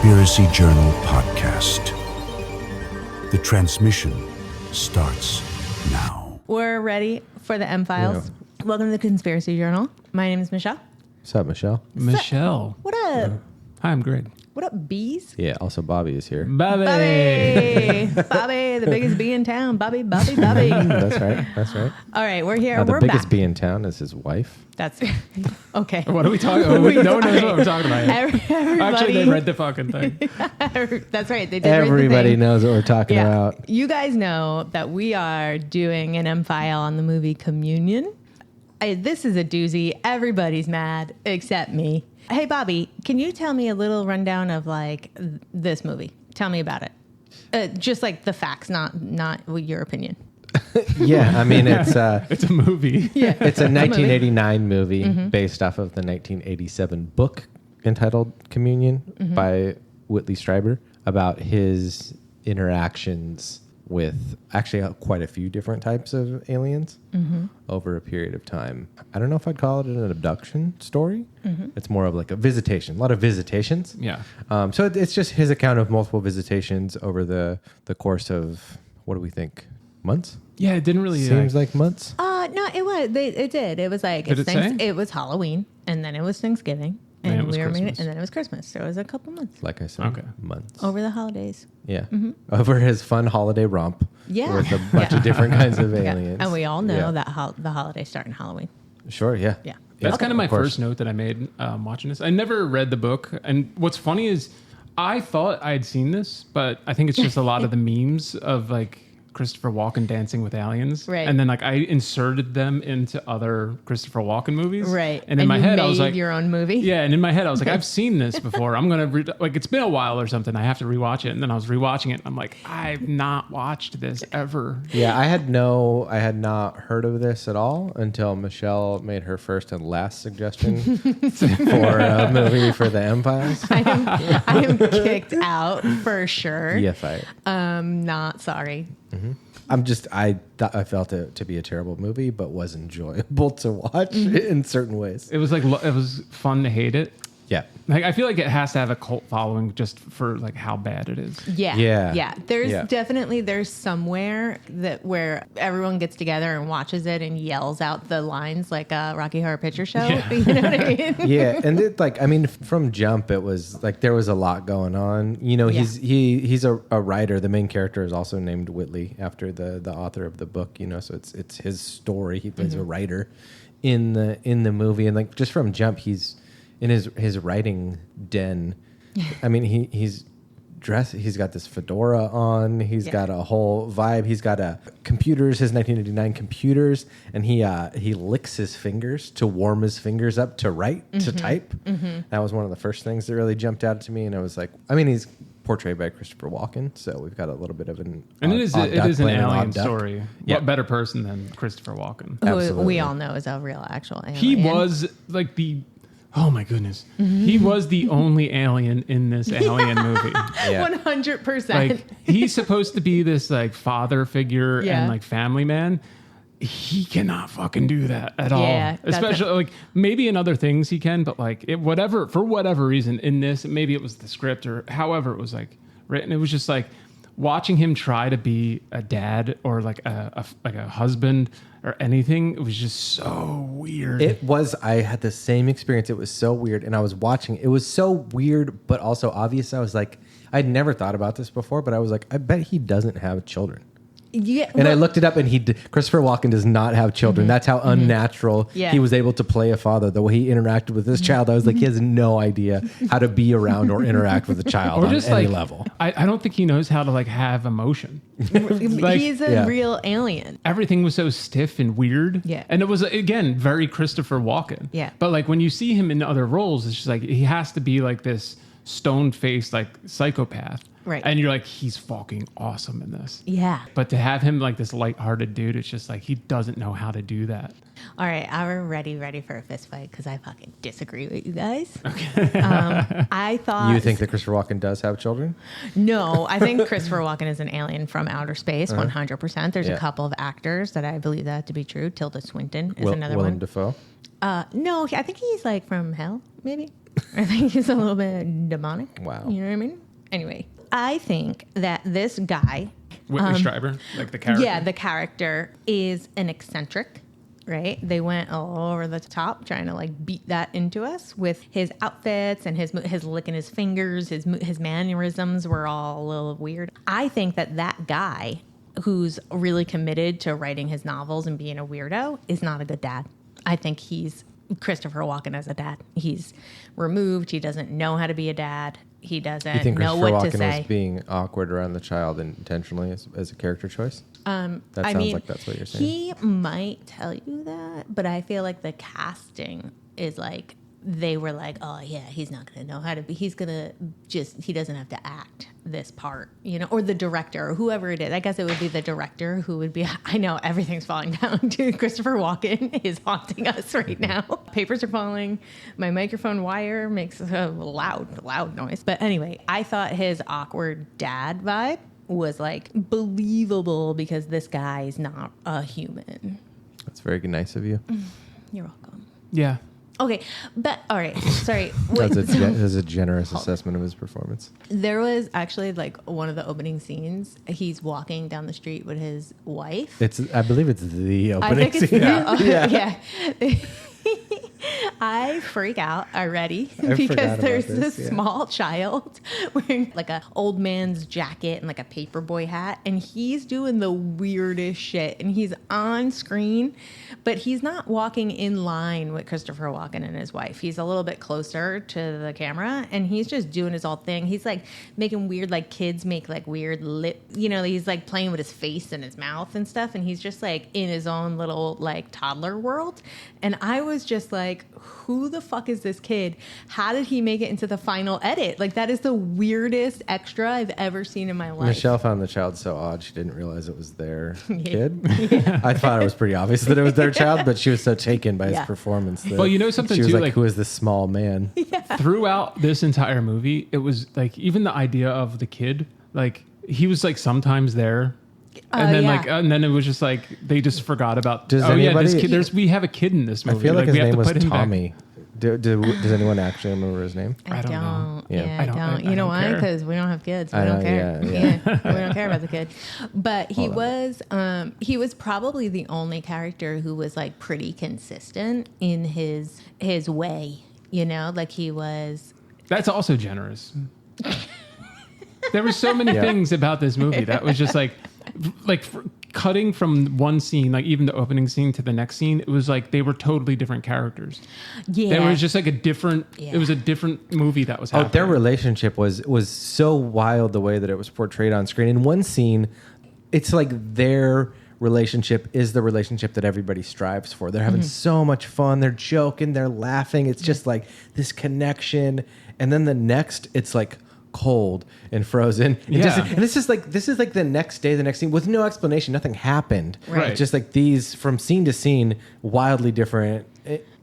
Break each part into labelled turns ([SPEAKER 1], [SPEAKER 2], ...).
[SPEAKER 1] Conspiracy Journal podcast. The transmission starts now.
[SPEAKER 2] We're ready for the M-Files. Yeah. Welcome to the Conspiracy Journal. My name is Michelle.
[SPEAKER 3] What's up, Michelle?
[SPEAKER 2] Michelle. What up?
[SPEAKER 4] Hi, I'm Greg.
[SPEAKER 2] What up, bees?
[SPEAKER 3] Yeah, also Bobby is here.
[SPEAKER 4] Bobby.
[SPEAKER 2] Bobby, the biggest bee in town. Bobby.
[SPEAKER 3] That's right.
[SPEAKER 2] All right, we're here.
[SPEAKER 3] The
[SPEAKER 2] we're
[SPEAKER 3] biggest
[SPEAKER 2] back.
[SPEAKER 3] bee in town is his wife.
[SPEAKER 2] That's okay.
[SPEAKER 4] What are we talking about? No one knows what I'm talking about.
[SPEAKER 2] Everybody,
[SPEAKER 4] actually, they read the fucking thing.
[SPEAKER 2] That's right. They did.
[SPEAKER 3] Everybody knows what we're talking about.
[SPEAKER 2] You guys know that we are doing an M-File on the movie Communion. This is a doozy. Everybody's mad except me. Hey, Bobby, can you tell me a little rundown of like this movie? Tell me about it. Just like the facts, not your opinion.
[SPEAKER 3] Yeah, I mean, it's a
[SPEAKER 4] movie.
[SPEAKER 2] Yeah,
[SPEAKER 3] it's a 1989 movie based off of the 1987 book entitled Communion by Whitley Strieber about his interactions with actually quite a few different types of aliens over a period of time. I don't know if I'd call it an abduction story. It's more of like a visitation, a lot of visitations.
[SPEAKER 4] Yeah.
[SPEAKER 3] So it's just his account of multiple visitations over the course of, what do we think, months?
[SPEAKER 4] Yeah, it didn't really...
[SPEAKER 3] Seems like months.
[SPEAKER 2] No, it was. It did. It was like...
[SPEAKER 4] Did it say?
[SPEAKER 2] It was Halloween, and then it was Thanksgiving,
[SPEAKER 4] And it was Christmas.
[SPEAKER 2] and then it was Christmas. So it was a couple months.
[SPEAKER 3] Like I said, months.
[SPEAKER 2] Over the holidays.
[SPEAKER 3] Yeah. Over his fun holiday romp.
[SPEAKER 2] Yeah.
[SPEAKER 3] With a bunch of different kinds of aliens.
[SPEAKER 2] And we all know that the holidays start in Halloween.
[SPEAKER 3] Sure, yeah.
[SPEAKER 2] Yeah.
[SPEAKER 4] That's kind of my first note that I made watching this. I never read the book. And what's funny is I thought I had seen this, but I think it's just a lot of the memes of like Christopher Walken dancing with aliens.
[SPEAKER 2] Right.
[SPEAKER 4] And then like I inserted them into other Christopher Walken movies.
[SPEAKER 2] Right.
[SPEAKER 4] And in my head, I was like...
[SPEAKER 2] your own movie?
[SPEAKER 4] Yeah, and in my head, I was like, I've seen this before. I'm going to... like, it's been a while or something. I have to rewatch it. And then I was rewatching it, and I'm like, I've not watched this ever.
[SPEAKER 3] Yeah, I had not heard of this at all until Michelle made her first and last suggestion for a movie for the M-Files.
[SPEAKER 2] I am kicked out for sure.
[SPEAKER 3] Yeah, fight.
[SPEAKER 2] Not sorry.
[SPEAKER 3] I felt it to be a terrible movie, but was enjoyable to watch in certain ways.
[SPEAKER 4] It was like, it was fun to hate it.
[SPEAKER 3] Yeah.
[SPEAKER 4] Like, I feel like it has to have a cult following just for like how bad it is.
[SPEAKER 2] Yeah. There's somewhere where everyone gets together and watches it and yells out the lines like a Rocky Horror Picture Show.
[SPEAKER 4] Yeah.
[SPEAKER 2] You know what I mean?
[SPEAKER 3] Yeah, and from jump, it was like there was a lot going on. You know, he's a writer. The main character is also named Whitley after the author of the book. You know, so it's his story. He plays a writer in the movie, and like just from jump, he's in his writing den. I mean, he's dressed. He's got this fedora on. He's got a whole vibe. He's got computers, his 1989 computers, and he licks his fingers to warm his fingers up to write, to type. That was one of the first things that really jumped out to me, and I was like, I mean, he's portrayed by Christopher Walken, so we've got a little bit of an
[SPEAKER 4] and it is an alien
[SPEAKER 3] duck.
[SPEAKER 4] story.
[SPEAKER 3] Yeah.
[SPEAKER 4] What better person than Christopher Walken?
[SPEAKER 2] Who we all know is a real actual alien.
[SPEAKER 4] He was like oh my goodness. He was the only alien in this alien movie.
[SPEAKER 2] 100%.
[SPEAKER 4] Like, he's supposed to be this like father figure and like family man. He cannot fucking do that at all. Especially like maybe in other things he can, but like for whatever reason in this, maybe it was the script or however it was like written. It was just like watching him try to be a dad or like a husband or anything. It was just so weird.
[SPEAKER 3] I had the same experience. It was so weird. And I was watching, it was so weird, but also obvious. I was like, I'd never thought about this before, but I was like, I bet he doesn't have children.
[SPEAKER 2] Yeah,
[SPEAKER 3] and I looked it up, and Christopher Walken does not have children. That's how unnatural he was able to play a father. The way he interacted with this child, I was like, he has no idea how to be around or interact with a child on any level.
[SPEAKER 4] I don't think he knows how to like have emotion.
[SPEAKER 2] Like, he's a real alien.
[SPEAKER 4] Everything was so stiff and weird.
[SPEAKER 2] Yeah.
[SPEAKER 4] And it was, again, very Christopher Walken.
[SPEAKER 2] Yeah.
[SPEAKER 4] But like when you see him in other roles, it's just like he has to be like this stone-faced like psychopath.
[SPEAKER 2] Right.
[SPEAKER 4] And you're like, he's fucking awesome in this.
[SPEAKER 2] Yeah.
[SPEAKER 4] But to have him like this lighthearted dude, it's just like he doesn't know how to do that.
[SPEAKER 2] All right, I'm ready for a fist fight because I fucking disagree with you guys.
[SPEAKER 4] Okay.
[SPEAKER 2] I thought...
[SPEAKER 3] You think that Christopher Walken does have children?
[SPEAKER 2] No, I think Christopher Walken is an alien from outer space, 100%. There's a couple of actors that I believe that to be true. Tilda Swinton is another
[SPEAKER 3] Willem
[SPEAKER 2] one.
[SPEAKER 3] Dafoe?
[SPEAKER 2] No, I think he's like from hell, maybe. I think he's a little bit demonic.
[SPEAKER 3] Wow.
[SPEAKER 2] You know what I mean? Anyway, I think that this guy,
[SPEAKER 4] Whitley Strieber, like the character.
[SPEAKER 2] yeah, the character is an eccentric, right? They went all over the top trying to like beat that into us with his outfits and his licking his fingers, his mannerisms were all a little weird. I think that guy who's really committed to writing his novels and being a weirdo is not a good dad. I think he's Christopher Walken as a dad. He's removed. He doesn't know how to be a dad. He doesn't know what to say.
[SPEAKER 3] You think Christopher Walken was being awkward around the child intentionally as a character choice? That sounds like that's what you're saying.
[SPEAKER 2] He might tell you that, but I feel like the casting is like, they were like, oh yeah, he's not going to know how to be. He doesn't have to act this part, you know, or the director or whoever it is. I guess it would be the director who would be, I know everything's falling down to Christopher Walken is haunting us right now. Papers are falling. My microphone wire makes a loud noise. But anyway, I thought his awkward dad vibe was like believable because this guy is not a human.
[SPEAKER 3] That's very nice of you.
[SPEAKER 2] You're welcome.
[SPEAKER 4] Yeah.
[SPEAKER 2] Okay, but all right. Sorry. Wait,
[SPEAKER 3] that's a generous assessment of his performance.
[SPEAKER 2] There was actually like one of the opening scenes. He's walking down the street with his wife.
[SPEAKER 3] I believe it's the opening scene.
[SPEAKER 2] Yeah. I freak out already because there's this small child wearing like a old man's jacket and like a paperboy hat, and he's doing the weirdest shit, and he's on screen, but he's not walking in line with Christopher Walken and his wife. He's a little bit closer to the camera, and he's just doing his own thing. He's like making weird, like kids make like weird lip, you know, he's like playing with his face and his mouth and stuff, and he's just like in his own little like toddler world. And I was just like, who the fuck is this kid? How did he make it into the final edit? Like, that is the weirdest extra I've ever seen in my life.
[SPEAKER 3] Michelle found the child so odd she didn't realize it was their kid. Yeah. I thought it was pretty obvious that it was their child, but she was so taken by his performance that
[SPEAKER 4] well, you know something
[SPEAKER 3] she was
[SPEAKER 4] too,
[SPEAKER 3] like, who is this small man?
[SPEAKER 2] Yeah.
[SPEAKER 4] Throughout this entire movie, it was like even the idea of the kid, like he was like sometimes there. And then and then it was just like they just forgot about.
[SPEAKER 3] This kid.
[SPEAKER 4] We have a kid in this movie.
[SPEAKER 3] I feel like his
[SPEAKER 4] we have
[SPEAKER 3] name
[SPEAKER 4] to
[SPEAKER 3] was
[SPEAKER 4] put him
[SPEAKER 3] Tommy. Does anyone actually remember his name?
[SPEAKER 2] I don't know.
[SPEAKER 3] Yeah.
[SPEAKER 2] I don't. You know why? Because we don't have kids. We don't care. Yeah. We don't care about the kid. But he was probably the only character who was like pretty consistent in his way. You know, like he was.
[SPEAKER 4] That's also generous. There were so many things about this movie that was just like cutting from one scene, like even the opening scene to the next scene, it was like they were totally different characters. Yeah, there was just like a different. Yeah. It was a different movie that was happening.
[SPEAKER 3] Their relationship was so wild the way that it was portrayed on screen. In one scene, it's like their relationship is the relationship that everybody strives for. They're having so much fun. They're joking. They're laughing. It's just like this connection. And then the next, it's like cold and frozen. And this is like the next day, the next scene with no explanation. Nothing happened.
[SPEAKER 2] Right.
[SPEAKER 3] It's just like these from scene to scene, wildly different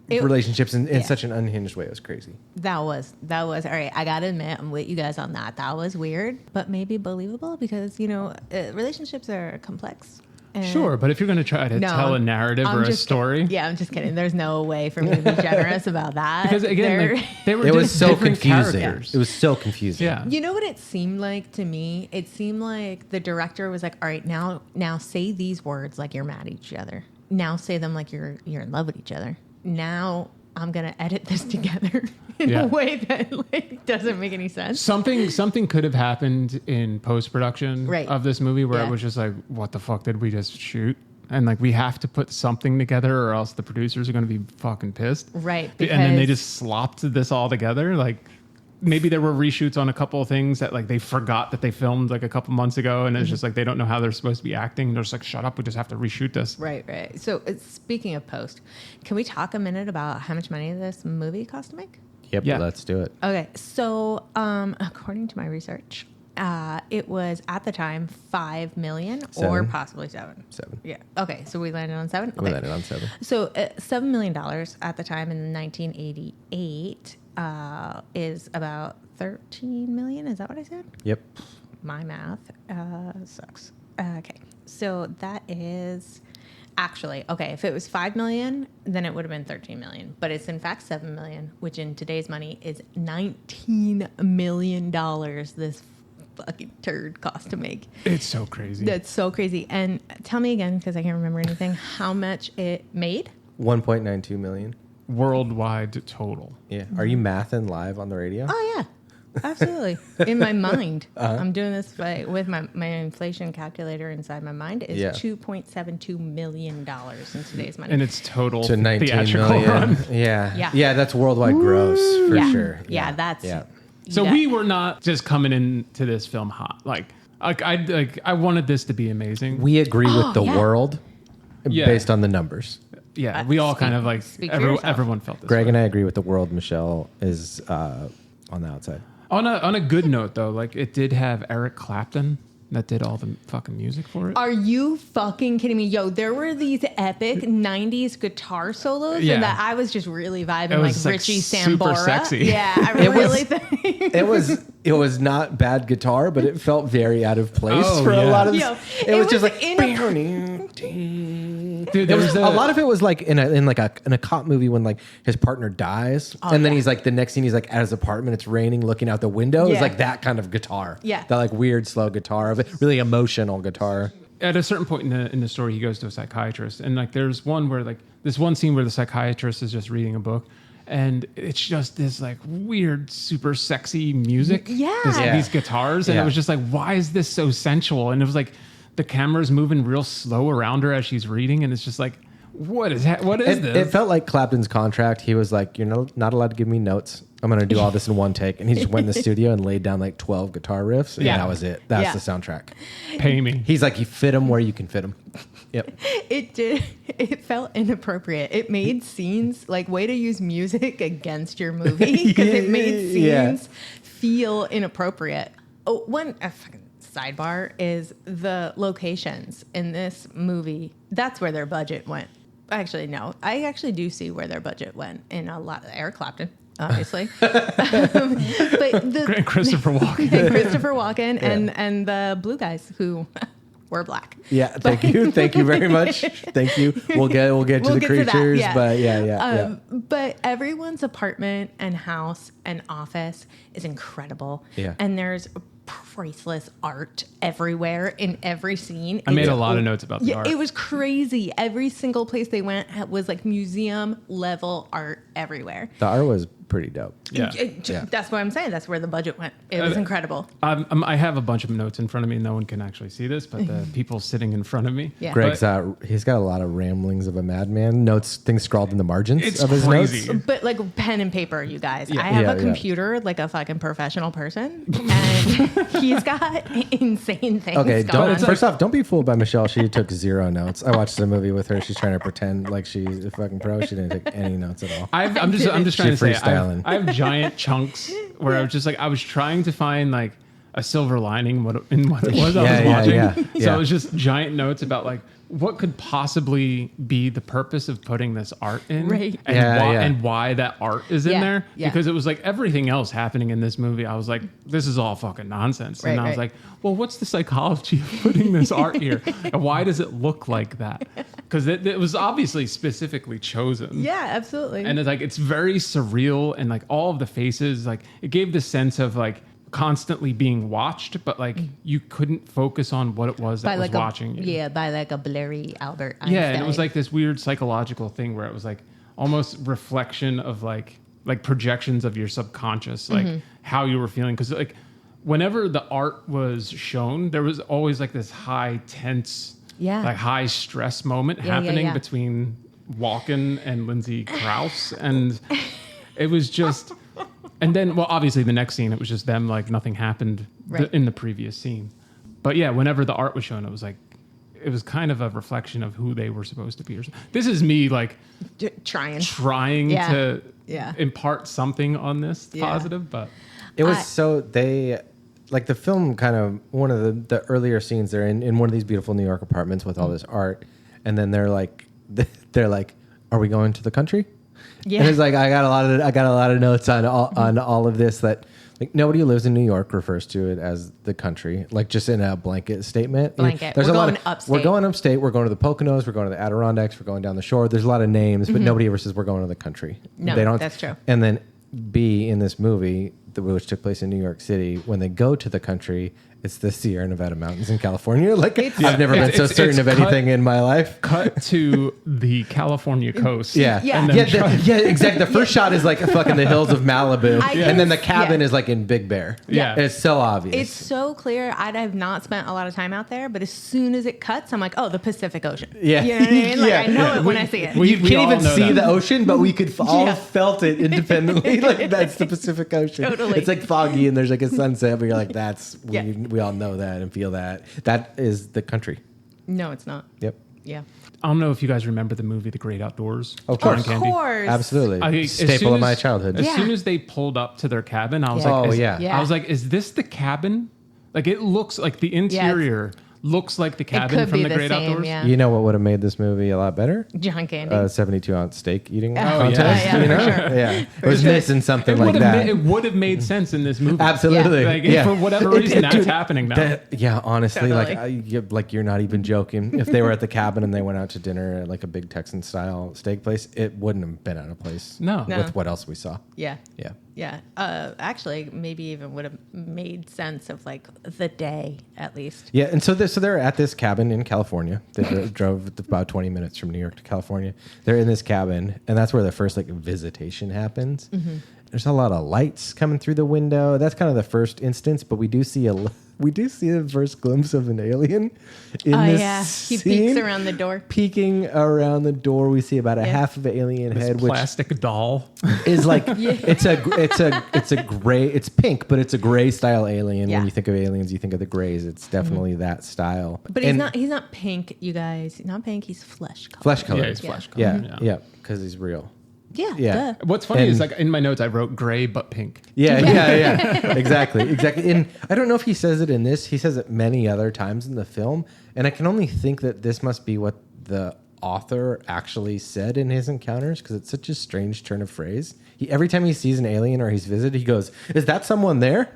[SPEAKER 3] relationships in such an unhinged way. It was crazy.
[SPEAKER 2] That was all right. I gotta admit, I'm with you guys on that. That was weird, but maybe believable because relationships are complex.
[SPEAKER 4] Sure, but if you're going to try to tell a narrative or a story...
[SPEAKER 2] Yeah, I'm just kidding. There's no way for me to be generous about that.
[SPEAKER 4] Because again, they were
[SPEAKER 3] it was so
[SPEAKER 4] different
[SPEAKER 3] confusing.
[SPEAKER 4] Characters.
[SPEAKER 3] It was so confusing.
[SPEAKER 4] Yeah.
[SPEAKER 2] You know what it seemed like to me? It seemed like the director was like, all right, now say these words like you're mad at each other. Now say them like you're in love with each other. Now I'm going to edit this together in a way that like doesn't make any sense.
[SPEAKER 4] Something could have happened in post-production of this movie where it was just like, what the fuck did we just shoot? And like, we have to put something together or else the producers are going to be fucking pissed.
[SPEAKER 2] Right.
[SPEAKER 4] And then they just slopped this all together. Like, maybe there were reshoots on a couple of things that like they forgot that they filmed like a couple months ago, and it's just like they don't know how they're supposed to be acting. They're just like, shut up, we just have to reshoot this.
[SPEAKER 2] Right. So speaking of post, can we talk a minute about how much money this movie cost to make?
[SPEAKER 3] Yep, let's do it.
[SPEAKER 2] Okay, so according to my research, it was at the time $5 million or possibly $7. Yeah. Okay, so we landed on $7. Okay.
[SPEAKER 3] We landed on $7.
[SPEAKER 2] So $7 million at the time in 1988 is about 13 million. Is that what I said?
[SPEAKER 3] Yep.
[SPEAKER 2] My math sucks. Okay, so that is actually, okay, if it was $5 million, then it would have been $13 million. But it's in fact $7 million, which in today's money is $19 million. This fucking turd cost to make.
[SPEAKER 4] It's so crazy.
[SPEAKER 2] That's so crazy. And tell me again, because I can't remember anything, how much it made?
[SPEAKER 3] 1.92 million.
[SPEAKER 4] Worldwide total.
[SPEAKER 3] Yeah. Are you mathing live on the radio?
[SPEAKER 2] Oh, yeah. Absolutely. In my mind. I'm doing this with my inflation calculator inside my mind. Is $2.72 million in today's money.
[SPEAKER 4] And it's total
[SPEAKER 3] to 19
[SPEAKER 4] theatrical
[SPEAKER 3] million.
[SPEAKER 4] run.
[SPEAKER 3] Yeah, that's worldwide gross for sure.
[SPEAKER 2] Yeah, that's...
[SPEAKER 3] Yeah.
[SPEAKER 4] So we were not just coming into this film hot. I wanted this to be amazing.
[SPEAKER 3] We agree with the world based on the numbers.
[SPEAKER 4] Yeah, we all kind of everyone felt this.
[SPEAKER 3] Greg and I agree with the world. Michelle is on the outside.
[SPEAKER 4] On a good note, though, it did have Eric Clapton that did all the fucking music for it.
[SPEAKER 2] Are you fucking kidding me? Yo, there were these epic 90s guitar solos and that I was just really vibing like Richie Sambora.
[SPEAKER 4] Super sexy.
[SPEAKER 2] Yeah, I really think.
[SPEAKER 3] It was not bad guitar, but it felt very out of place for a lot of this. It was just like... Dude, a lot of it was like in a cop movie when like his partner dies, and then he's like the next scene he's like at his apartment, it's raining, looking out the window. It's like that kind of guitar.
[SPEAKER 2] Yeah,
[SPEAKER 3] that like weird slow guitar of it, really emotional guitar.
[SPEAKER 4] At a certain point in the story, he goes to a psychiatrist, and like there's one where like this one scene where the psychiatrist is just reading a book. And it's just this like weird, super sexy music. These guitars, and it was just like, why is this so sensual? And it was like the camera's moving real slow around her as she's reading, and it's just like, what is this?
[SPEAKER 3] It felt like Clapton's contract. He was like, you're not allowed to give me notes. I'm going to do all this in one take. And he just went in the studio and laid down like 12 guitar riffs. And that was it. That's the soundtrack.
[SPEAKER 4] Pay me.
[SPEAKER 3] He's like, you fit them where you can fit them. Yep.
[SPEAKER 2] It felt inappropriate. It made scenes, like, way to use music against your movie, because it made scenes feel inappropriate. Oh, one fucking sidebar is the locations in this movie. That's where their budget went. Actually, no. I actually do see where their budget went in a lot. Eric Clapton, obviously. But
[SPEAKER 4] Christopher Walken.
[SPEAKER 2] Christopher Walken and the blue guys who were black.
[SPEAKER 3] Yeah, thank you very much. Thank you. We'll get to the creatures, but
[SPEAKER 2] But everyone's apartment and house and office is incredible.
[SPEAKER 3] Yeah.
[SPEAKER 2] And there's priceless art everywhere in every scene.
[SPEAKER 4] I made a lot of notes about the art.
[SPEAKER 2] It was crazy. Every single place they went was like museum level art everywhere.
[SPEAKER 3] The art was pretty dope.
[SPEAKER 4] Yeah.
[SPEAKER 2] That's what I'm saying. That's where the budget went. It was incredible.
[SPEAKER 4] I have a bunch of notes in front of me. No one can actually see this, but the people sitting in front of me.
[SPEAKER 2] Yeah.
[SPEAKER 3] Greg's he's got a lot of ramblings of a madman. Notes, things scrawled in the margins of his
[SPEAKER 4] crazy.
[SPEAKER 3] notes.
[SPEAKER 2] But like pen and paper, you guys. I have a computer like a fucking professional person, and he's got insane things.
[SPEAKER 3] Okay, first
[SPEAKER 2] on.
[SPEAKER 3] off, don't be fooled by Michelle. She took 0 notes. I watched the movie with her. She's trying to pretend like she's a fucking pro. She didn't take any notes at all.
[SPEAKER 4] I'm just trying to say I have giant chunks where I was trying to find like a silver lining in what it was I was watching. So it was just giant notes about like what could possibly be the purpose of putting this art in,
[SPEAKER 2] right?
[SPEAKER 4] And why that art is in there, because it was like everything else happening in this movie. I was like, this is all fucking nonsense, and I was like, well, what's the psychology of putting this art here, and why does it look like that? Because it was obviously specifically chosen.
[SPEAKER 2] Yeah, absolutely.
[SPEAKER 4] And it's very surreal, and like all of the faces, like it gave the sense of like constantly being watched, but like you couldn't focus on what it was that was watching you.
[SPEAKER 2] Yeah, by like a blurry Albert Einstein.
[SPEAKER 4] Yeah, and it was like this weird psychological thing where it was like almost reflection of like projections of your subconscious, like how you were feeling. Because like whenever the art was shown, there was always like this high tense, like high stress moment happening between Walken and Lindsay Krause, and it was just. And then, well, obviously the next scene, it was just them, like nothing happened in the previous scene. But yeah, whenever the art was shown, it was kind of a reflection of who they were supposed to be. This is me like
[SPEAKER 2] trying
[SPEAKER 4] to impart something on this positive, but
[SPEAKER 3] it was like the film kind of, one of the earlier scenes, they're in one of these beautiful New York apartments with all this art. And then they're like, are we going to the country? Yeah. And it's like I got a lot of notes on all of this that Like nobody who lives in New York refers to it as the country, like just in a blanket statement.
[SPEAKER 2] Blanket.
[SPEAKER 3] There's
[SPEAKER 2] We're
[SPEAKER 3] a lot
[SPEAKER 2] going
[SPEAKER 3] of
[SPEAKER 2] upstate.
[SPEAKER 3] we're going upstate. We're going to the Poconos. We're going to the Adirondacks. We're going down the shore. There's a lot of names, but nobody ever says we're going to the country.
[SPEAKER 2] No,
[SPEAKER 3] they don't.
[SPEAKER 2] that's true.
[SPEAKER 3] And then B, in this movie, which took place in New York City, when they go to the country, it's the Sierra Nevada mountains in California. Like I've never been so certain of anything in my life.
[SPEAKER 4] Cut to the California coast.
[SPEAKER 3] Yeah,
[SPEAKER 2] Yeah.
[SPEAKER 3] and then exactly. The first shot is like fucking the hills of Malibu, and then the cabin is like in Big Bear.
[SPEAKER 4] Yeah.
[SPEAKER 3] It's so obvious.
[SPEAKER 2] It's so clear. I have not spent a lot of time out there, but as soon as it cuts, I'm like, oh, the Pacific Ocean.
[SPEAKER 3] Yeah.
[SPEAKER 2] You know what I mean? Like,
[SPEAKER 3] Yeah.
[SPEAKER 2] I know it when I see it.
[SPEAKER 3] you
[SPEAKER 4] we all
[SPEAKER 3] can't even
[SPEAKER 4] know
[SPEAKER 3] see
[SPEAKER 4] that.
[SPEAKER 3] the ocean, but we could all
[SPEAKER 2] Yeah.
[SPEAKER 3] felt it independently. Like that's the Pacific Ocean.
[SPEAKER 2] Totally.
[SPEAKER 3] It's like foggy and there's like a sunset, but you're like,
[SPEAKER 2] Yeah.
[SPEAKER 3] we all know that and feel that. That is the country.
[SPEAKER 2] No, it's not.
[SPEAKER 3] Yep.
[SPEAKER 2] Yeah.
[SPEAKER 4] I don't know if you guys remember the movie The Great Outdoors.
[SPEAKER 3] Of
[SPEAKER 4] John
[SPEAKER 3] course.
[SPEAKER 4] Candy.
[SPEAKER 2] Of course.
[SPEAKER 3] Absolutely.
[SPEAKER 4] As
[SPEAKER 3] Staple
[SPEAKER 4] soon
[SPEAKER 3] of my
[SPEAKER 4] as-
[SPEAKER 3] childhood.
[SPEAKER 4] As
[SPEAKER 2] Yeah.
[SPEAKER 4] soon as they pulled up to their cabin, I was
[SPEAKER 2] Yeah.
[SPEAKER 4] like,
[SPEAKER 3] Oh,
[SPEAKER 4] is-
[SPEAKER 3] yeah.
[SPEAKER 4] I was like, is this the cabin? Like it looks like the interior looks like the cabin
[SPEAKER 2] could
[SPEAKER 4] from
[SPEAKER 2] be
[SPEAKER 4] The
[SPEAKER 2] the
[SPEAKER 4] Great
[SPEAKER 2] same,
[SPEAKER 4] Outdoors.
[SPEAKER 2] yeah.
[SPEAKER 3] You know what would have made this movie a lot better?
[SPEAKER 2] John Candy.
[SPEAKER 3] 72-ounce steak eating
[SPEAKER 2] yeah.
[SPEAKER 3] contest.
[SPEAKER 2] Yeah,
[SPEAKER 3] you know?
[SPEAKER 2] for sure.
[SPEAKER 3] Yeah. It was
[SPEAKER 2] sure.
[SPEAKER 3] missing something
[SPEAKER 4] It
[SPEAKER 3] like
[SPEAKER 4] would have
[SPEAKER 3] that.
[SPEAKER 4] it would have made sense in this movie.
[SPEAKER 3] Absolutely.
[SPEAKER 4] Like
[SPEAKER 3] yeah.
[SPEAKER 4] for whatever reason, that's happening now.
[SPEAKER 3] Yeah, honestly,
[SPEAKER 2] Totally.
[SPEAKER 3] like you're not even joking. If they were at the cabin and they went out to dinner at like a big Texan style steak place, it wouldn't have been out of place.
[SPEAKER 4] No.
[SPEAKER 2] No.
[SPEAKER 3] With what else we saw.
[SPEAKER 2] yeah.
[SPEAKER 3] Yeah.
[SPEAKER 2] Yeah. Actually, maybe even would have made sense of like the day at least.
[SPEAKER 3] Yeah, and so they're at this cabin in California. They drove about 20 minutes from New York to California. They're in this cabin, and that's where the first like visitation happens. There's a lot of lights coming through the window. That's kind of the first instance, but we do see the first glimpse of an alien in this
[SPEAKER 2] He
[SPEAKER 3] scene.
[SPEAKER 2] peeks around the door.
[SPEAKER 3] Peeking around the door, we see about a
[SPEAKER 2] Yeah.
[SPEAKER 3] half of an alien
[SPEAKER 4] This
[SPEAKER 3] head, which
[SPEAKER 4] plastic doll.
[SPEAKER 3] is like it's a gray. It's pink, but it's a gray style alien.
[SPEAKER 2] Yeah.
[SPEAKER 3] When you think of aliens, you think of the grays. It's definitely that style.
[SPEAKER 2] But he's not pink, you guys. He's not pink, he's flesh color.
[SPEAKER 3] Flesh color.
[SPEAKER 4] Yeah, he's flesh color.
[SPEAKER 3] Yeah, because he's real.
[SPEAKER 2] Yeah.
[SPEAKER 3] Yeah.
[SPEAKER 2] Duh.
[SPEAKER 4] What's funny
[SPEAKER 3] And-
[SPEAKER 4] is like in my notes I wrote gray but pink.
[SPEAKER 3] Yeah. Exactly. And I don't know if he says it in this. He says it many other times in the film, and I can only think that this must be what the author actually said in his encounters because it's such a strange turn of phrase. Every time he sees an alien or he's visited, he goes, "Is that someone there?"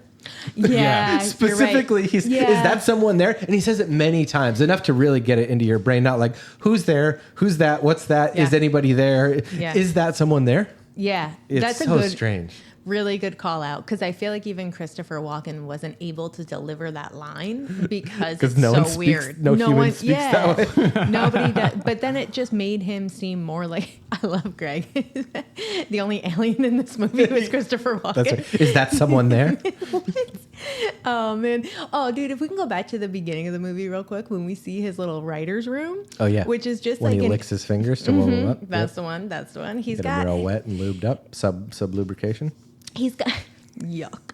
[SPEAKER 2] Yeah.
[SPEAKER 3] Specifically,
[SPEAKER 2] you're right.
[SPEAKER 3] is that someone there? And he says it many times, enough to really get it into your brain. Not like, who's there? Who's that? What's that?
[SPEAKER 2] Yeah.
[SPEAKER 3] Is anybody there?
[SPEAKER 2] Yeah.
[SPEAKER 3] Is that someone there?
[SPEAKER 2] Yeah.
[SPEAKER 3] It's
[SPEAKER 2] That's
[SPEAKER 3] so
[SPEAKER 2] a good,
[SPEAKER 3] strange.
[SPEAKER 2] really good call out because I feel like even Christopher Walken wasn't able to deliver that line because it's
[SPEAKER 3] no
[SPEAKER 2] so
[SPEAKER 3] one speaks-
[SPEAKER 2] weird.
[SPEAKER 3] no human speaks that way.
[SPEAKER 2] Nobody does. But then it just made him seem more like, I love Greg. The only alien in this movie was Christopher Walken.
[SPEAKER 3] That's right. Is that someone there?
[SPEAKER 2] Oh man. Oh dude, if we can go back to the beginning of the movie real quick when we see his little writer's room.
[SPEAKER 3] Oh yeah.
[SPEAKER 2] Which is just
[SPEAKER 3] when
[SPEAKER 2] like
[SPEAKER 3] he licks his fingers to warm him up.
[SPEAKER 2] That's the one. That's the one. He's
[SPEAKER 3] Get
[SPEAKER 2] got
[SPEAKER 3] him real wet and lubed up. Sub lubrication.
[SPEAKER 2] He's got yuck.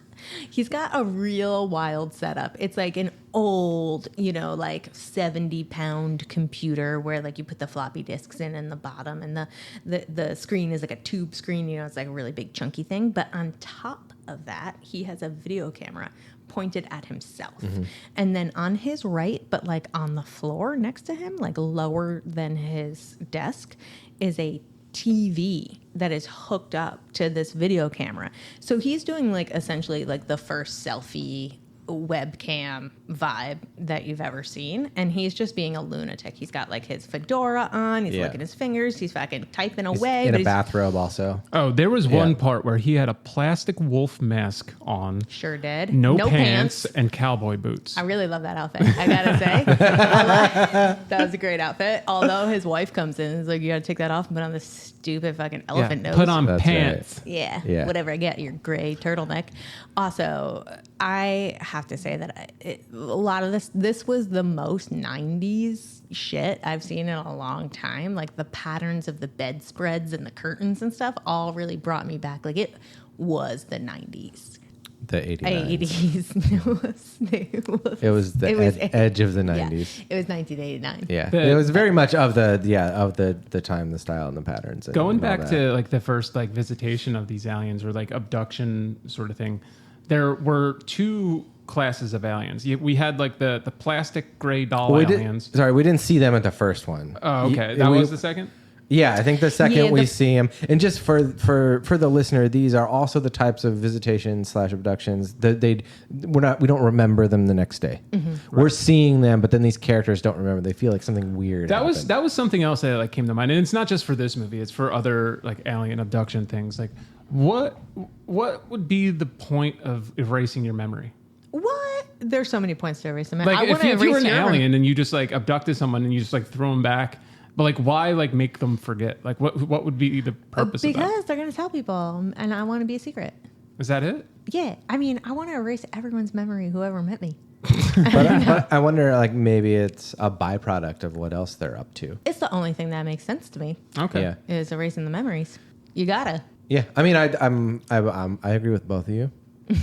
[SPEAKER 2] He's got a real wild setup. It's like an old, like 70-pound computer where like you put the floppy disks in the bottom and the screen is like a tube screen, it's like a really big chunky thing. But on top of that, he has a video camera pointed at himself. And then on his right, but like on the floor next to him, like lower than his desk, is a TV that is hooked up to this video camera. So he's doing like essentially like the first selfie webcam vibe that you've ever seen, and he's just being a lunatic. He's got like his fedora on, he's licking his fingers, he's fucking typing away.
[SPEAKER 3] In
[SPEAKER 2] but
[SPEAKER 3] a bathrobe also.
[SPEAKER 4] Oh, there was one part where he had a plastic wolf mask on.
[SPEAKER 2] Sure did.
[SPEAKER 4] No pants and cowboy boots.
[SPEAKER 2] I really love that outfit, I gotta say. That was a great outfit. Although his wife comes in and is like, you gotta take that off and put on this stupid fucking elephant nose.
[SPEAKER 4] Put on
[SPEAKER 3] That's
[SPEAKER 4] pants.
[SPEAKER 2] Yeah, whatever I get, your gray turtleneck. Also, I have to say that a lot of this was the most 90s shit I've seen in a long time. Like the patterns of the bedspreads and the curtains and stuff all really brought me back. Like it was the 90s.
[SPEAKER 3] The 80s.
[SPEAKER 2] 80s.
[SPEAKER 3] It was the edge of the 90s.
[SPEAKER 2] Yeah, it was 1989.
[SPEAKER 3] Yeah, it was very much of the time, the style, and the patterns. And
[SPEAKER 4] Going
[SPEAKER 3] all
[SPEAKER 4] back
[SPEAKER 3] that.
[SPEAKER 4] to like the first like visitation of these aliens or like abduction sort of thing, there were two classes of aliens. We had like the plastic gray doll aliens.
[SPEAKER 3] We didn't see them at the first one.
[SPEAKER 4] Oh, okay. That was the second?
[SPEAKER 3] Yeah, I think the second we see him, and just for the listener, these are also the types of visitations / abductions that we don't remember them the next day. Mm-hmm. We're seeing them, but then these characters don't remember. They feel like something weird. That
[SPEAKER 4] was something else that like came to mind, and it's not just for this movie; it's for other like alien abduction things. Like, what would be the point of erasing your memory?
[SPEAKER 2] What? There's so many points to erase the memory.
[SPEAKER 4] Like, if you were an alien and you just like abducted someone and you just like throw them back. But like, why like make them forget? Like, what would be the purpose of that?
[SPEAKER 2] Because they're going to tell people, and I want to be a secret.
[SPEAKER 4] Is that it?
[SPEAKER 2] Yeah. I mean, I want to erase everyone's memory, whoever met me.
[SPEAKER 3] but I wonder, like, maybe it's a byproduct of what else they're up to.
[SPEAKER 2] It's the only thing that makes sense to me.
[SPEAKER 4] Okay.
[SPEAKER 3] Yeah.
[SPEAKER 2] Is erasing the memories. You gotta.
[SPEAKER 3] Yeah. I mean, I agree with both of you. I'm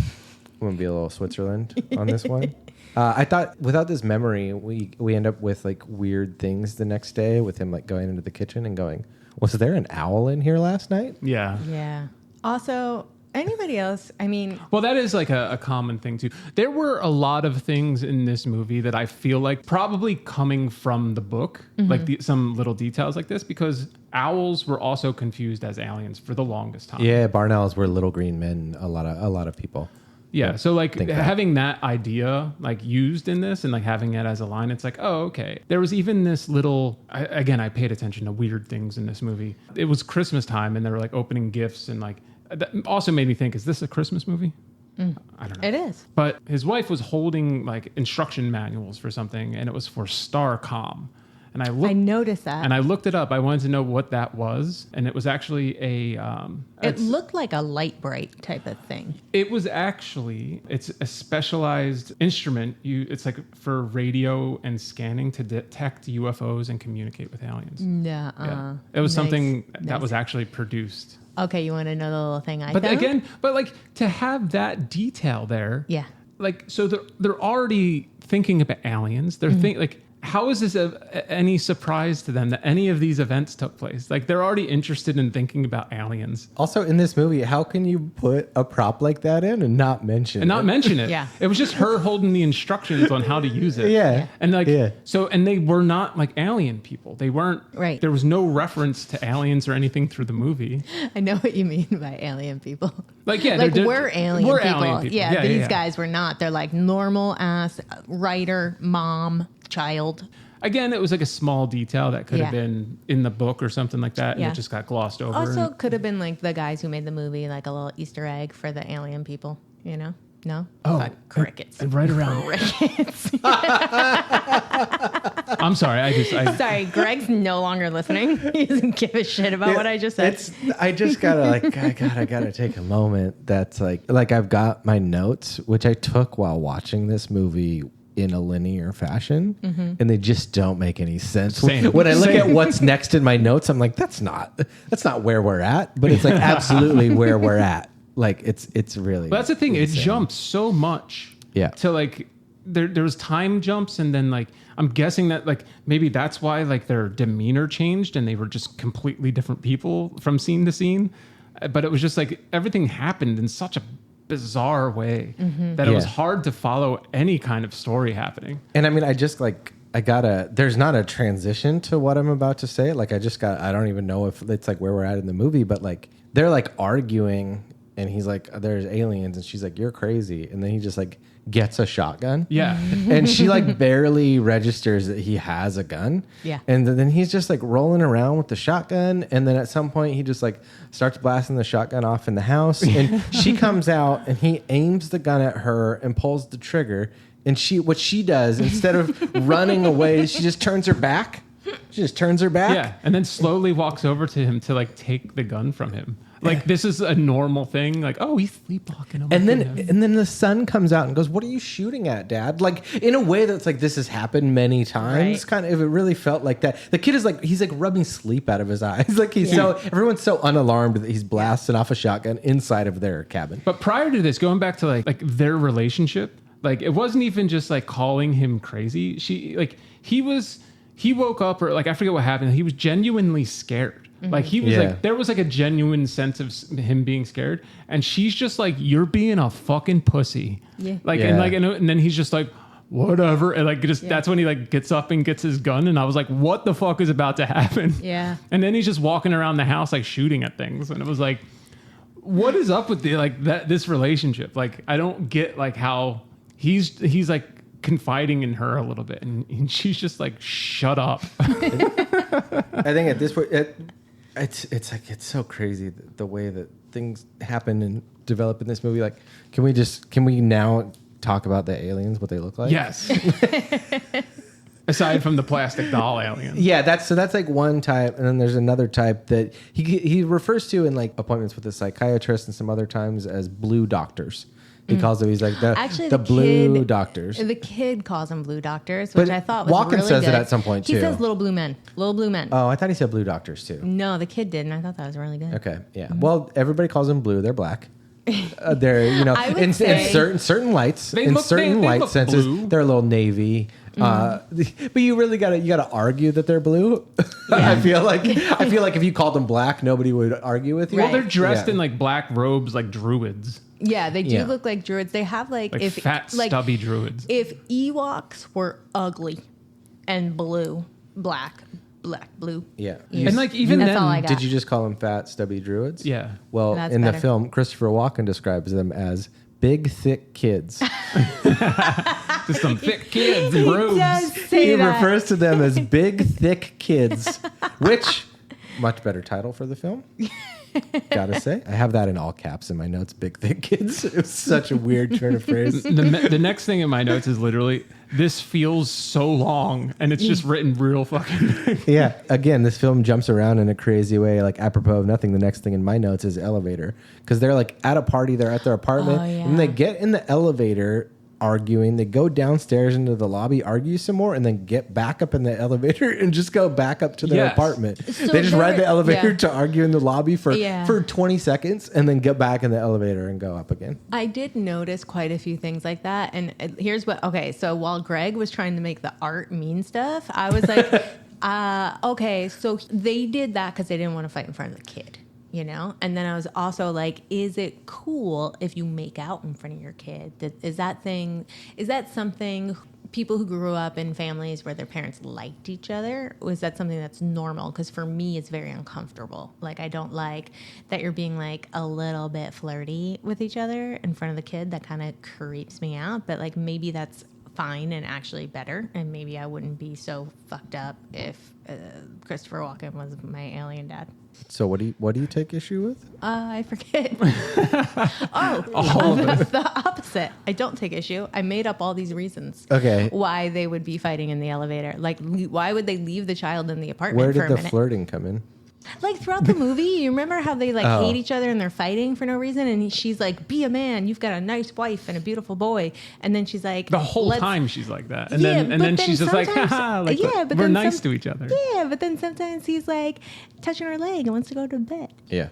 [SPEAKER 3] going to be a little Switzerland on this one. I thought without this memory, we end up with like weird things the next day with him like going into the kitchen and going, was there an owl in here last night?
[SPEAKER 4] Yeah.
[SPEAKER 2] Yeah. Also, anybody else? I mean,
[SPEAKER 4] well, that is like a common thing too. There were a lot of things in this movie that I feel like probably coming from the book, like some little details like this, because owls were also confused as aliens for the longest time.
[SPEAKER 3] Yeah, barn owls were little green men. A lot of people.
[SPEAKER 4] Yeah, so like having that idea like used in this and like having it as a line, it's like, oh, okay. There was even this little, I paid attention to weird things in this movie. It was Christmas time and they were like opening gifts and like, that also made me think, is this a Christmas movie? I don't know.
[SPEAKER 2] It is.
[SPEAKER 4] But his wife was holding like instruction manuals for something and it was for Starcom. And I
[SPEAKER 2] noticed that.
[SPEAKER 4] And I looked it up. I wanted to know what that was. And it was actually
[SPEAKER 2] it looked like a light bright type of thing.
[SPEAKER 4] It was actually, it's a specialized instrument. It's like for radio and scanning to detect UFOs and communicate with aliens.
[SPEAKER 2] Yeah.
[SPEAKER 4] It was something that was actually produced.
[SPEAKER 2] Okay, you want to know the little thing I
[SPEAKER 4] But
[SPEAKER 2] found?
[SPEAKER 4] again, like to have that detail there.
[SPEAKER 2] Yeah.
[SPEAKER 4] Like, so they're already thinking about aliens. They're like, how is this any surprise to them that any of these events took place? Like, they're already interested in thinking about aliens.
[SPEAKER 3] Also, in this movie, how can you put a prop like that in and not mention it?
[SPEAKER 2] Yeah.
[SPEAKER 4] It was just her holding the instructions on how to use it.
[SPEAKER 3] Yeah.
[SPEAKER 4] And like, so, and they were not like alien people. They weren't,
[SPEAKER 2] right.
[SPEAKER 4] There was no reference to aliens or anything through the movie.
[SPEAKER 2] I know what you mean by alien people.
[SPEAKER 4] Like, yeah.
[SPEAKER 2] Like, we're alien people.
[SPEAKER 4] Alien people.
[SPEAKER 2] Yeah, these guys were not. They're like normal ass writer, mom, child.
[SPEAKER 4] Again, it was like a small detail that could have been in the book or something like that, and it just got glossed over.
[SPEAKER 2] Also, could have been like the guys who made the movie, like a little Easter egg for the alien people, you know? No?
[SPEAKER 4] Oh,
[SPEAKER 2] crickets.
[SPEAKER 4] And right around.
[SPEAKER 2] Crickets.
[SPEAKER 4] I'm sorry. I
[SPEAKER 2] Sorry, Greg's no longer listening. He doesn't give a shit about what I just said.
[SPEAKER 3] I just gotta I gotta take a moment. That's like I've got my notes, which I took while watching this movie in a linear fashion, and they just don't make any sense. When I look at what's next in my notes, I'm like, that's not where we're at, but it's like absolutely where we're at. Like it's really.
[SPEAKER 4] But that's the thing. Insane. It jumps so much.
[SPEAKER 3] Yeah.
[SPEAKER 4] To like there was time jumps, and then like I'm guessing that like maybe that's why like their demeanor changed, and they were just completely different people from scene to scene. But it was just like everything happened in such a bizarre way that it was hard to follow any kind of story happening.
[SPEAKER 3] And I mean, there's not a transition to what I'm about to say. Like I don't even know if it's like where we're at in the movie, but like they're like arguing and he's like, there's aliens, and she's like, you're crazy. And then he just like gets a shotgun.
[SPEAKER 4] Yeah.
[SPEAKER 3] And she like barely registers that he has a gun.
[SPEAKER 2] Yeah.
[SPEAKER 3] And then he's just like rolling around with the shotgun. And then at some point he just like starts blasting the shotgun off in the house. And she comes out and he aims the gun at her and pulls the trigger. And what she does, instead of running away, she just turns her back. She just turns her back.
[SPEAKER 4] Yeah. And then slowly walks over to him to like take the gun from him. Like this is a normal thing. Like, oh, he's sleepwalking.
[SPEAKER 3] And then the son comes out and goes, "What are you shooting at, Dad?" Like in a way that's like this has happened many times. Right. Kind of, it really felt like that. The kid is like he's like rubbing sleep out of his eyes. Like everyone's so unalarmed that he's blasting off a shotgun inside of their cabin.
[SPEAKER 4] But prior to this, going back to like their relationship, like it wasn't even just like calling him crazy. He woke up, or like I forget what happened. He was genuinely scared. Like he was like, there was like a genuine sense of him being scared, and she's just like, "You're being a fucking pussy." Yeah. And then he's just like, whatever. And like, that's when he like gets up and gets his gun. And I was like, what the fuck is about to happen?
[SPEAKER 2] Yeah.
[SPEAKER 4] And then he's just walking around the house, like shooting at things. And it was like, what is up with this relationship? Like, I don't get like how he's like confiding in her a little bit. And she's just like, shut up.
[SPEAKER 3] I think at this point, it's like, it's so crazy the way that things happen and develop in this movie. Like, can we now talk about the aliens, what they look like?
[SPEAKER 4] Yes. Aside from the plastic doll alien.
[SPEAKER 3] Yeah, that's like one type, and then there's another type that he refers to in like appointments with a psychiatrist and some other times as blue doctors. He calls them. He's like the blue doctors.
[SPEAKER 2] The kid calls them blue doctors, which I thought was
[SPEAKER 3] Walken
[SPEAKER 2] really
[SPEAKER 3] says
[SPEAKER 2] good.
[SPEAKER 3] it at some point too.
[SPEAKER 2] He says little blue men. Little blue men.
[SPEAKER 3] Oh, I thought he said blue doctors too.
[SPEAKER 2] No, the kid did, and I thought that was really good.
[SPEAKER 3] Okay, yeah. Well, everybody calls them blue. They're black. They're in certain lights, in certain light senses, blue. They're a little navy. But you really gotta argue that they're blue. Yeah. I feel like if you called them black, nobody would argue with you.
[SPEAKER 2] Right.
[SPEAKER 4] Well, they're dressed in like black robes, like druids.
[SPEAKER 2] Yeah, they do look like druids. They have like if
[SPEAKER 4] fat, stubby druids.
[SPEAKER 2] If Ewoks were ugly and blue, black, blue.
[SPEAKER 3] Yeah.
[SPEAKER 4] And like even
[SPEAKER 2] that's
[SPEAKER 4] then,
[SPEAKER 2] all I got.
[SPEAKER 3] Did you just call them fat, stubby druids?
[SPEAKER 4] Yeah.
[SPEAKER 3] Well,
[SPEAKER 2] That's
[SPEAKER 3] in
[SPEAKER 2] better.
[SPEAKER 3] the film, Christopher Walken describes them as big, thick kids.
[SPEAKER 4] just some thick kids in robes.
[SPEAKER 2] He does say
[SPEAKER 3] He
[SPEAKER 2] that.
[SPEAKER 3] refers to them as big, thick kids, which much better title for the film. Gotta say, I have that in all caps in my notes. Big, thick kids. It was such a weird turn of phrase.
[SPEAKER 4] The next thing in my notes is literally, this feels so long, and it's just written real fucking.
[SPEAKER 3] Yeah. Again, this film jumps around in a crazy way, like apropos of nothing. The next thing in my notes is elevator, because they're like at a party, they're at their apartment, and they get in the elevator arguing. They go downstairs into the lobby, argue some more, and then get back up in the elevator and just go back up to their apartment.
[SPEAKER 2] So
[SPEAKER 3] they just ride the elevator to argue in the lobby for 20 seconds and then get back in the elevator and go up again.
[SPEAKER 2] I did notice quite a few things like that. And here's what, so while Greg was trying to make the art mean stuff, I was like, okay, so they did that because they didn't want to fight in front of the kid. And then I was also like, is it cool if you make out in front of your kid? Is that something people who grew up in families where their parents liked each other, was that something that's normal? Because for me, it's very uncomfortable. Like, I don't like that you're being like a little bit flirty with each other in front of the kid. That kind of creeps me out. But like, maybe that's fine and actually better. And maybe I wouldn't be so fucked up if Christopher Walken was my alien dad.
[SPEAKER 3] So what do you take issue with?
[SPEAKER 2] I forget. That's the opposite. I don't take issue. I made up all these reasons.
[SPEAKER 3] Okay.
[SPEAKER 2] Why they would be fighting in the elevator. Like, why would they leave the child in the apartment
[SPEAKER 3] Where
[SPEAKER 2] for a
[SPEAKER 3] did the
[SPEAKER 2] minute?
[SPEAKER 3] flirting come in?
[SPEAKER 2] Like throughout the movie, you remember how they like hate each other and they're fighting for no reason? And she's like, be a man. You've got a nice wife and a beautiful boy. And then she's like,
[SPEAKER 4] the whole time she's like that. And then she's just like, haha, like,
[SPEAKER 2] but
[SPEAKER 4] we're nice to each other.
[SPEAKER 2] Yeah, but then sometimes he's like touching her leg and wants to go to bed.
[SPEAKER 3] Yeah.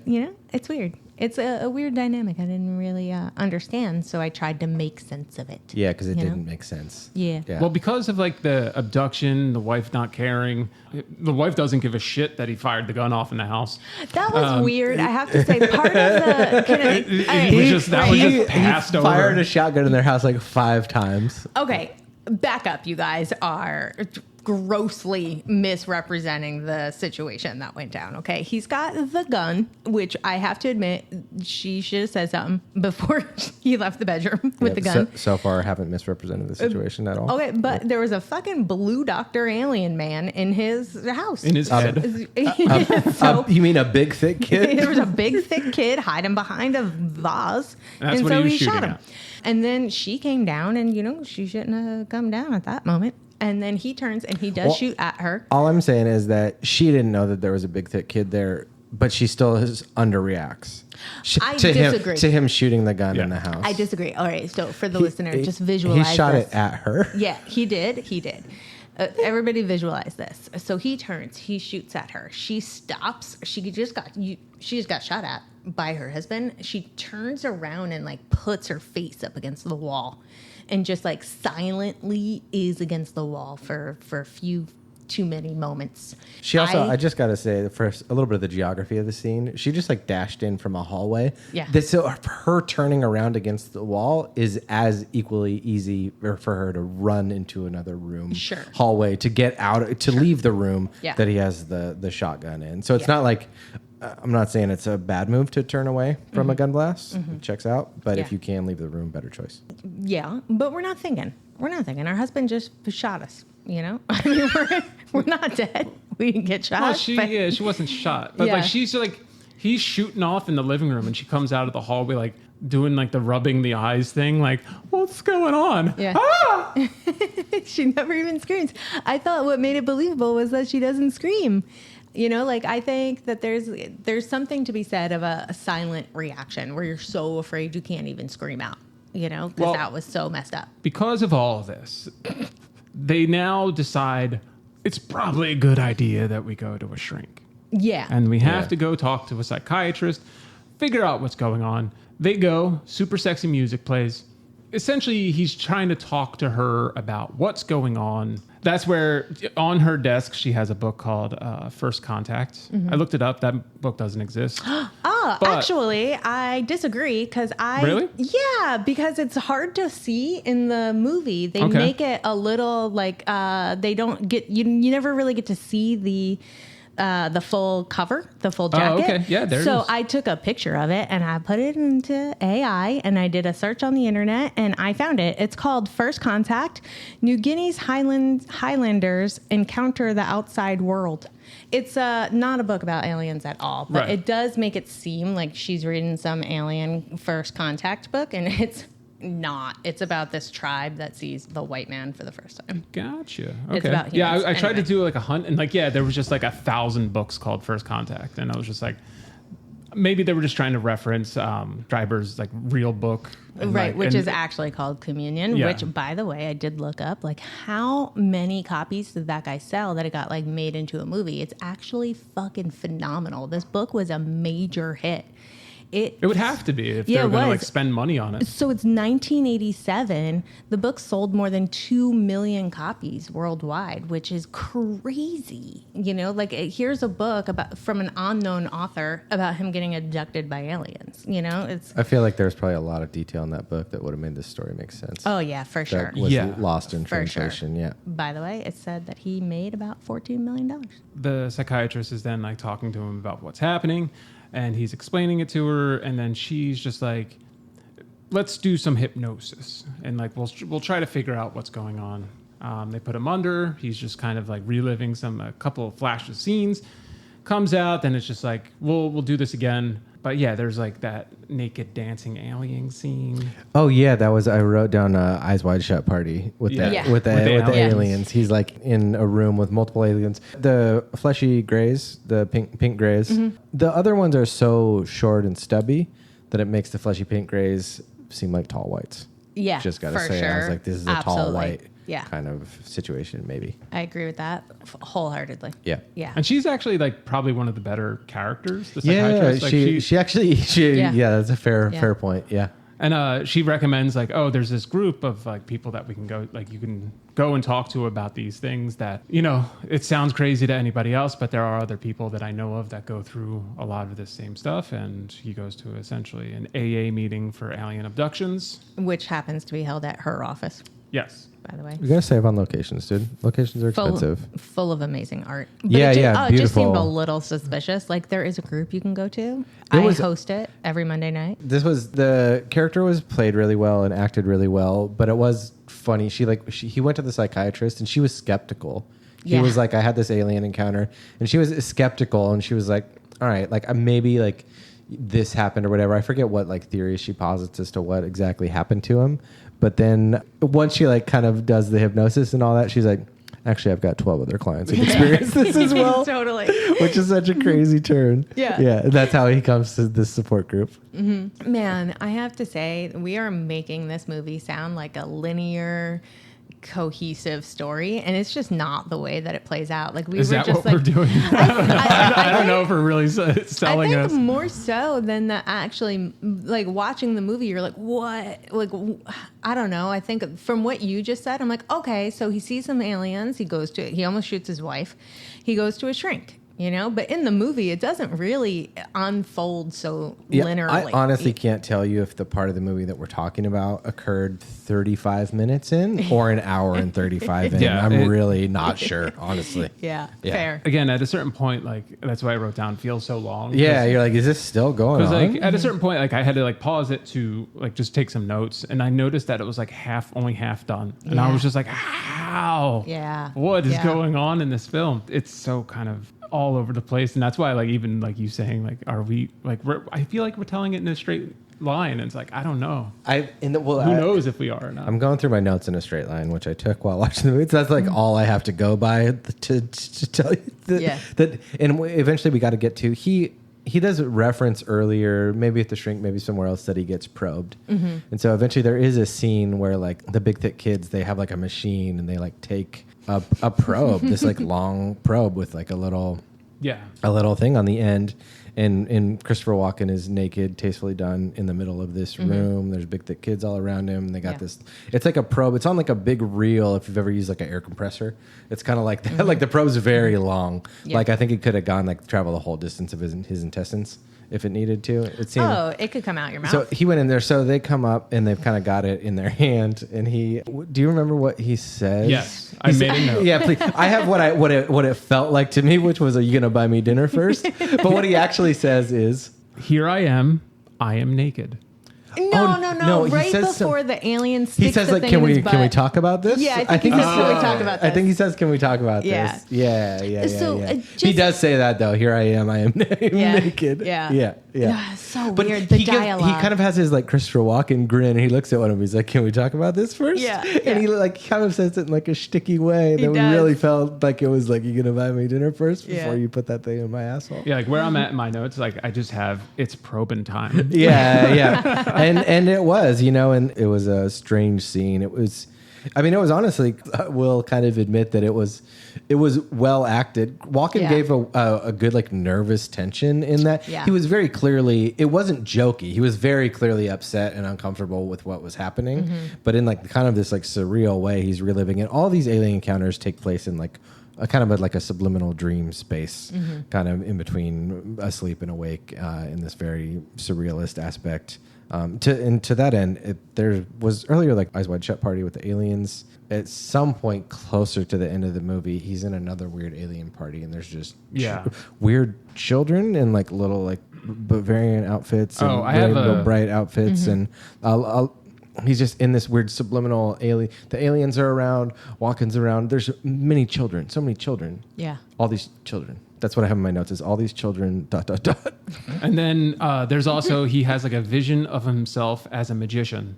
[SPEAKER 2] It's weird. It's a weird dynamic I didn't really understand, so I tried to make sense of it.
[SPEAKER 3] Yeah, because it didn't make sense.
[SPEAKER 2] Yeah.
[SPEAKER 4] Well, because of like the abduction, the wife not caring, the wife doesn't give a shit that he fired the gun off in the house.
[SPEAKER 2] That was weird. I have to say, part of the...
[SPEAKER 4] He was just passed over.
[SPEAKER 3] Fired a shotgun in their house like 5 times.
[SPEAKER 2] Okay, back up. You guys are grossly misrepresenting the situation that went down. Okay, he's got the gun, which I have to admit, she should have said something before he left the bedroom with the gun.
[SPEAKER 3] So far, I haven't misrepresented the situation at all.
[SPEAKER 2] Okay, but there was a fucking blue doctor alien man in his house.
[SPEAKER 4] In his head.
[SPEAKER 3] You mean a big, thick kid?
[SPEAKER 2] There was a big, thick kid hiding behind a vase.
[SPEAKER 4] That's
[SPEAKER 2] and
[SPEAKER 4] what
[SPEAKER 2] so
[SPEAKER 4] he was
[SPEAKER 2] shot
[SPEAKER 4] shooting
[SPEAKER 2] him.
[SPEAKER 4] at.
[SPEAKER 2] And then she came down, and, she shouldn't have come down at that moment. And then he turns and he does shoot at her.
[SPEAKER 3] All I'm saying is that she didn't know that there was a big, thick kid there, but she still underreacts.
[SPEAKER 2] I disagree.
[SPEAKER 3] To him shooting the gun in the house.
[SPEAKER 2] I disagree. All right, so for the listener, just visualize
[SPEAKER 3] He shot
[SPEAKER 2] this.
[SPEAKER 3] it at her.
[SPEAKER 2] Yeah, he did. Everybody visualize this. So he turns, he shoots at her. She stops. She just got shot at by her husband. She turns around and like puts her face up against the wall and just like silently is against the wall for a few too many moments.
[SPEAKER 3] She also, I just got to say, first, a little bit of the geography of the scene. She just like dashed in from a hallway.
[SPEAKER 2] Yeah.
[SPEAKER 3] So her turning around against the wall is as equally easy for her to run into another room, hallway, to get out, to leave the room that he has the shotgun in. So it's not like, I'm not saying it's a bad move to turn away from a gun blast. It checks out. But if you can leave the room, better choice.
[SPEAKER 2] Yeah, but we're not thinking. Our husband just shot us. You know, I mean, we're not dead. We didn't get shot.
[SPEAKER 4] Well, she wasn't shot, but like she's like, he's shooting off in the living room, and she comes out of the hallway like doing like the rubbing the eyes thing, like, what's going on?
[SPEAKER 2] Yeah.
[SPEAKER 4] Ah!
[SPEAKER 2] She never even screams. I thought what made it believable was that she doesn't scream. You know, like I think that there's something to be said of a silent reaction where you're so afraid you can't even scream out. You know, because that was so messed up.
[SPEAKER 4] Because of all of this. They now decide it's probably a good idea that we go to a shrink.
[SPEAKER 2] Yeah.
[SPEAKER 4] And we have to go talk to a psychiatrist, figure out what's going on. They go, super sexy music plays. Essentially, he's trying to talk to her about what's going on. That's where on her desk, she has a book called First Contact. I looked it up. That book doesn't exist.
[SPEAKER 2] Actually, I disagree because
[SPEAKER 4] Really?
[SPEAKER 2] Yeah, because it's hard to see in the movie. They make it a little like they don't get you never really get to see the full cover, the full jacket.
[SPEAKER 4] Oh, okay. Yeah, there it is.
[SPEAKER 2] So I took a picture of it and I put it into AI and I did a search on the internet and I found it. It's called First Contact, New Guinea's Highlanders Encounter the Outside World. It's not a book about aliens at all, but it does make it seem like she's reading some alien first contact book, and it's not. It's about this tribe that sees the white man for the first time.
[SPEAKER 4] Gotcha. Okay.
[SPEAKER 2] It's about humans.
[SPEAKER 4] Yeah, I tried to do like a hunt, and like, there was just like 1,000 books called First Contact, and I was just like, maybe they were just trying to reference Driver's like real book.
[SPEAKER 2] Right, which is actually called Communion, which, by the way, I did look up. Like, how many copies did that guy sell that it got like made into a movie? It's actually fucking phenomenal. This book was a major hit. It
[SPEAKER 4] would have to be if they were going to like spend money on it.
[SPEAKER 2] So it's 1987. The book sold more than 2 million copies worldwide, which is crazy. You know, like here's a book from an unknown author about him getting abducted by aliens. You know,
[SPEAKER 3] I feel like there's probably a lot of detail in that book that would have made this story make sense.
[SPEAKER 2] Oh yeah, for sure.
[SPEAKER 3] That was lost in translation.
[SPEAKER 2] Sure.
[SPEAKER 3] Yeah.
[SPEAKER 2] By the way, it said that he made about $14 million.
[SPEAKER 4] The psychiatrist is then like talking to him about what's happening. And he's explaining it to her, and then she's just like, "Let's do some hypnosis, and like we'll try to figure out what's going on." They put him under. He's just kind of like reliving a couple of flash of scenes. Comes out, then it's just like, "We'll do this again." But yeah, there's like that naked dancing alien scene.
[SPEAKER 3] Oh yeah, that was, I wrote down Eyes Wide Shut party with the aliens. He's like in a room with multiple aliens. The fleshy grays, the pink grays. Mm-hmm. The other ones are so short and stubby that it makes the fleshy pink grays seem like tall whites.
[SPEAKER 2] Yeah,
[SPEAKER 3] just gotta say,
[SPEAKER 2] sure.
[SPEAKER 3] I was like, this is a tall white. Kind of situation, maybe.
[SPEAKER 2] I agree with that wholeheartedly.
[SPEAKER 3] Yeah.
[SPEAKER 4] And she's actually like probably one of the better characters. The psychiatrist.
[SPEAKER 3] Yeah, that's a fair point. Yeah.
[SPEAKER 4] And she recommends like, there's this group of like people that we can go, like you can go and talk to about these things that, you know, it sounds crazy to anybody else, but there are other people that I know of that go through a lot of this same stuff. And he goes to essentially an AA meeting for alien abductions.
[SPEAKER 2] Which happens to be held at her office.
[SPEAKER 4] Yes.
[SPEAKER 2] By the way,
[SPEAKER 3] we gotta save on locations, dude. Locations are expensive.
[SPEAKER 2] Full of amazing art.
[SPEAKER 3] But beautiful.
[SPEAKER 2] It just seemed a little suspicious. Like there is a group you can go to. I host it every Monday night.
[SPEAKER 3] The character was played really well and acted really well, but it was funny. He went to the psychiatrist and she was skeptical. He was like, I had this alien encounter, and she was skeptical, and she was like, all right, like maybe like this happened or whatever. I forget what like theories she posits as to what exactly happened to him. But then once she like kind of does the hypnosis and all that, she's like, actually, I've got 12 other clients who've experienced this as well.
[SPEAKER 2] Totally.
[SPEAKER 3] Which is such a crazy turn.
[SPEAKER 2] Yeah.
[SPEAKER 3] Yeah. That's how he comes to this support group.
[SPEAKER 2] Mm-hmm. Man, I have to say, we are making this movie sound like a linear cohesive story, and it's just not the way that it plays out. Like we
[SPEAKER 4] Is
[SPEAKER 2] were
[SPEAKER 4] that
[SPEAKER 2] just
[SPEAKER 4] what we're
[SPEAKER 2] like,
[SPEAKER 4] doing? I don't know if we're really selling
[SPEAKER 2] I
[SPEAKER 4] us.
[SPEAKER 2] think more so than the actually, like watching the movie, you're like, what? Like, I don't know. I think from what you just said, I'm like, okay, so he sees some aliens. He almost shoots his wife. He goes to a shrink. You know, but in the movie, it doesn't really unfold so linearly.
[SPEAKER 3] I honestly can't tell you if the part of the movie that we're talking about occurred 35 minutes in or an hour and 35 in.
[SPEAKER 4] Yeah,
[SPEAKER 3] I'm really not sure, honestly.
[SPEAKER 2] Yeah,
[SPEAKER 3] Yeah.
[SPEAKER 2] fair.
[SPEAKER 4] Again, at a certain point, like that's why I wrote down feels so long.
[SPEAKER 3] Yeah, you're like, is this still going on?
[SPEAKER 4] Because like at a certain point, like I had to like pause it to like just take some notes, and I noticed that it was like only half done, and I was just like, how?
[SPEAKER 2] Yeah.
[SPEAKER 4] What is going on in this film? It's so kind of all over the place, and that's why like even like you saying like, are we like? I feel like we're telling it in a straight line, and it's like I don't know.
[SPEAKER 3] Who
[SPEAKER 4] Who knows if we are or not?
[SPEAKER 3] I'm going through my notes in a straight line, which I took while watching the movie. So that's like all I have to go by to tell you that. And eventually we got to get to he does reference earlier, maybe at the shrink, maybe somewhere else, that he gets probed. Mm-hmm. And so eventually there is a scene where like the big thick kids, they have like a machine and they like take a probe, this like long probe with like a little thing on the end. And Christopher Walken is naked, tastefully done, in the middle of this room. There's big thick kids all around him. They got this. It's like a probe. It's on like a big reel. If you've ever used like an air compressor, it's kind of like that. Like the probe's very long. Like I think it could have gone like travel the whole distance of his intestines if it needed to. It seemed.
[SPEAKER 2] Oh, it could come out your mouth.
[SPEAKER 3] So he went in there. So they come up and they've kind of got it in their hand. And do you remember what he says?
[SPEAKER 4] Yes, I made a note.
[SPEAKER 3] Yeah, please. I have what it felt like to me, which was, "Are you gonna buy me dinner first?" But what he actually says is,
[SPEAKER 4] "Here I am naked."
[SPEAKER 2] No. Right before the alien sticks
[SPEAKER 3] he says
[SPEAKER 2] the
[SPEAKER 3] like,
[SPEAKER 2] thing
[SPEAKER 3] "Can
[SPEAKER 2] in his
[SPEAKER 3] we
[SPEAKER 2] butt.
[SPEAKER 3] talk about this?"
[SPEAKER 2] Yeah, I think he says, "Can we talk about this?"
[SPEAKER 3] I think he says, "Can we talk about
[SPEAKER 2] Yeah.
[SPEAKER 3] this?" Yeah.
[SPEAKER 2] So,
[SPEAKER 3] He does say that though. "Here I am naked."
[SPEAKER 2] Yeah. So
[SPEAKER 3] But
[SPEAKER 2] weird. The dialogue.
[SPEAKER 3] he kind of has his like Christopher Walken grin, and he looks at one of them. He's like, "Can we talk about this first?"
[SPEAKER 2] Yeah.
[SPEAKER 3] And he like kind of says it in like a shticky way that we
[SPEAKER 2] does.
[SPEAKER 3] really felt like it was like, "You gonna buy me dinner first before
[SPEAKER 2] Yeah.
[SPEAKER 3] you put that thing in my asshole?"
[SPEAKER 4] Yeah, like where I'm at in my notes, like I just have it's probing time.
[SPEAKER 3] Yeah. and it was, and it was a strange scene. It was honestly, we'll kind of admit that it was well acted. Walken gave a good like nervous tension in that.
[SPEAKER 2] Yeah.
[SPEAKER 3] He was very clearly, it wasn't jokey. He was very clearly upset and uncomfortable with what was happening, but in like kind of this like surreal way, he's reliving it. All these alien encounters take place in like a kind of like a subliminal dream space, kind of in between asleep and awake, in this very surrealist aspect. To that end, there was earlier like Eyes Wide Shut party with the aliens. At some point closer to the end of the movie, he's in another weird alien party, and there's just weird children in like little like Bavarian outfits and very bright outfits, and he's just in this weird subliminal alien. The aliens are around. Walken's around. There's many children. So many children.
[SPEAKER 2] Yeah.
[SPEAKER 3] All these children. That's what I have in my notes is all these children, ...
[SPEAKER 4] And then there's also, he has like a vision of himself as a magician.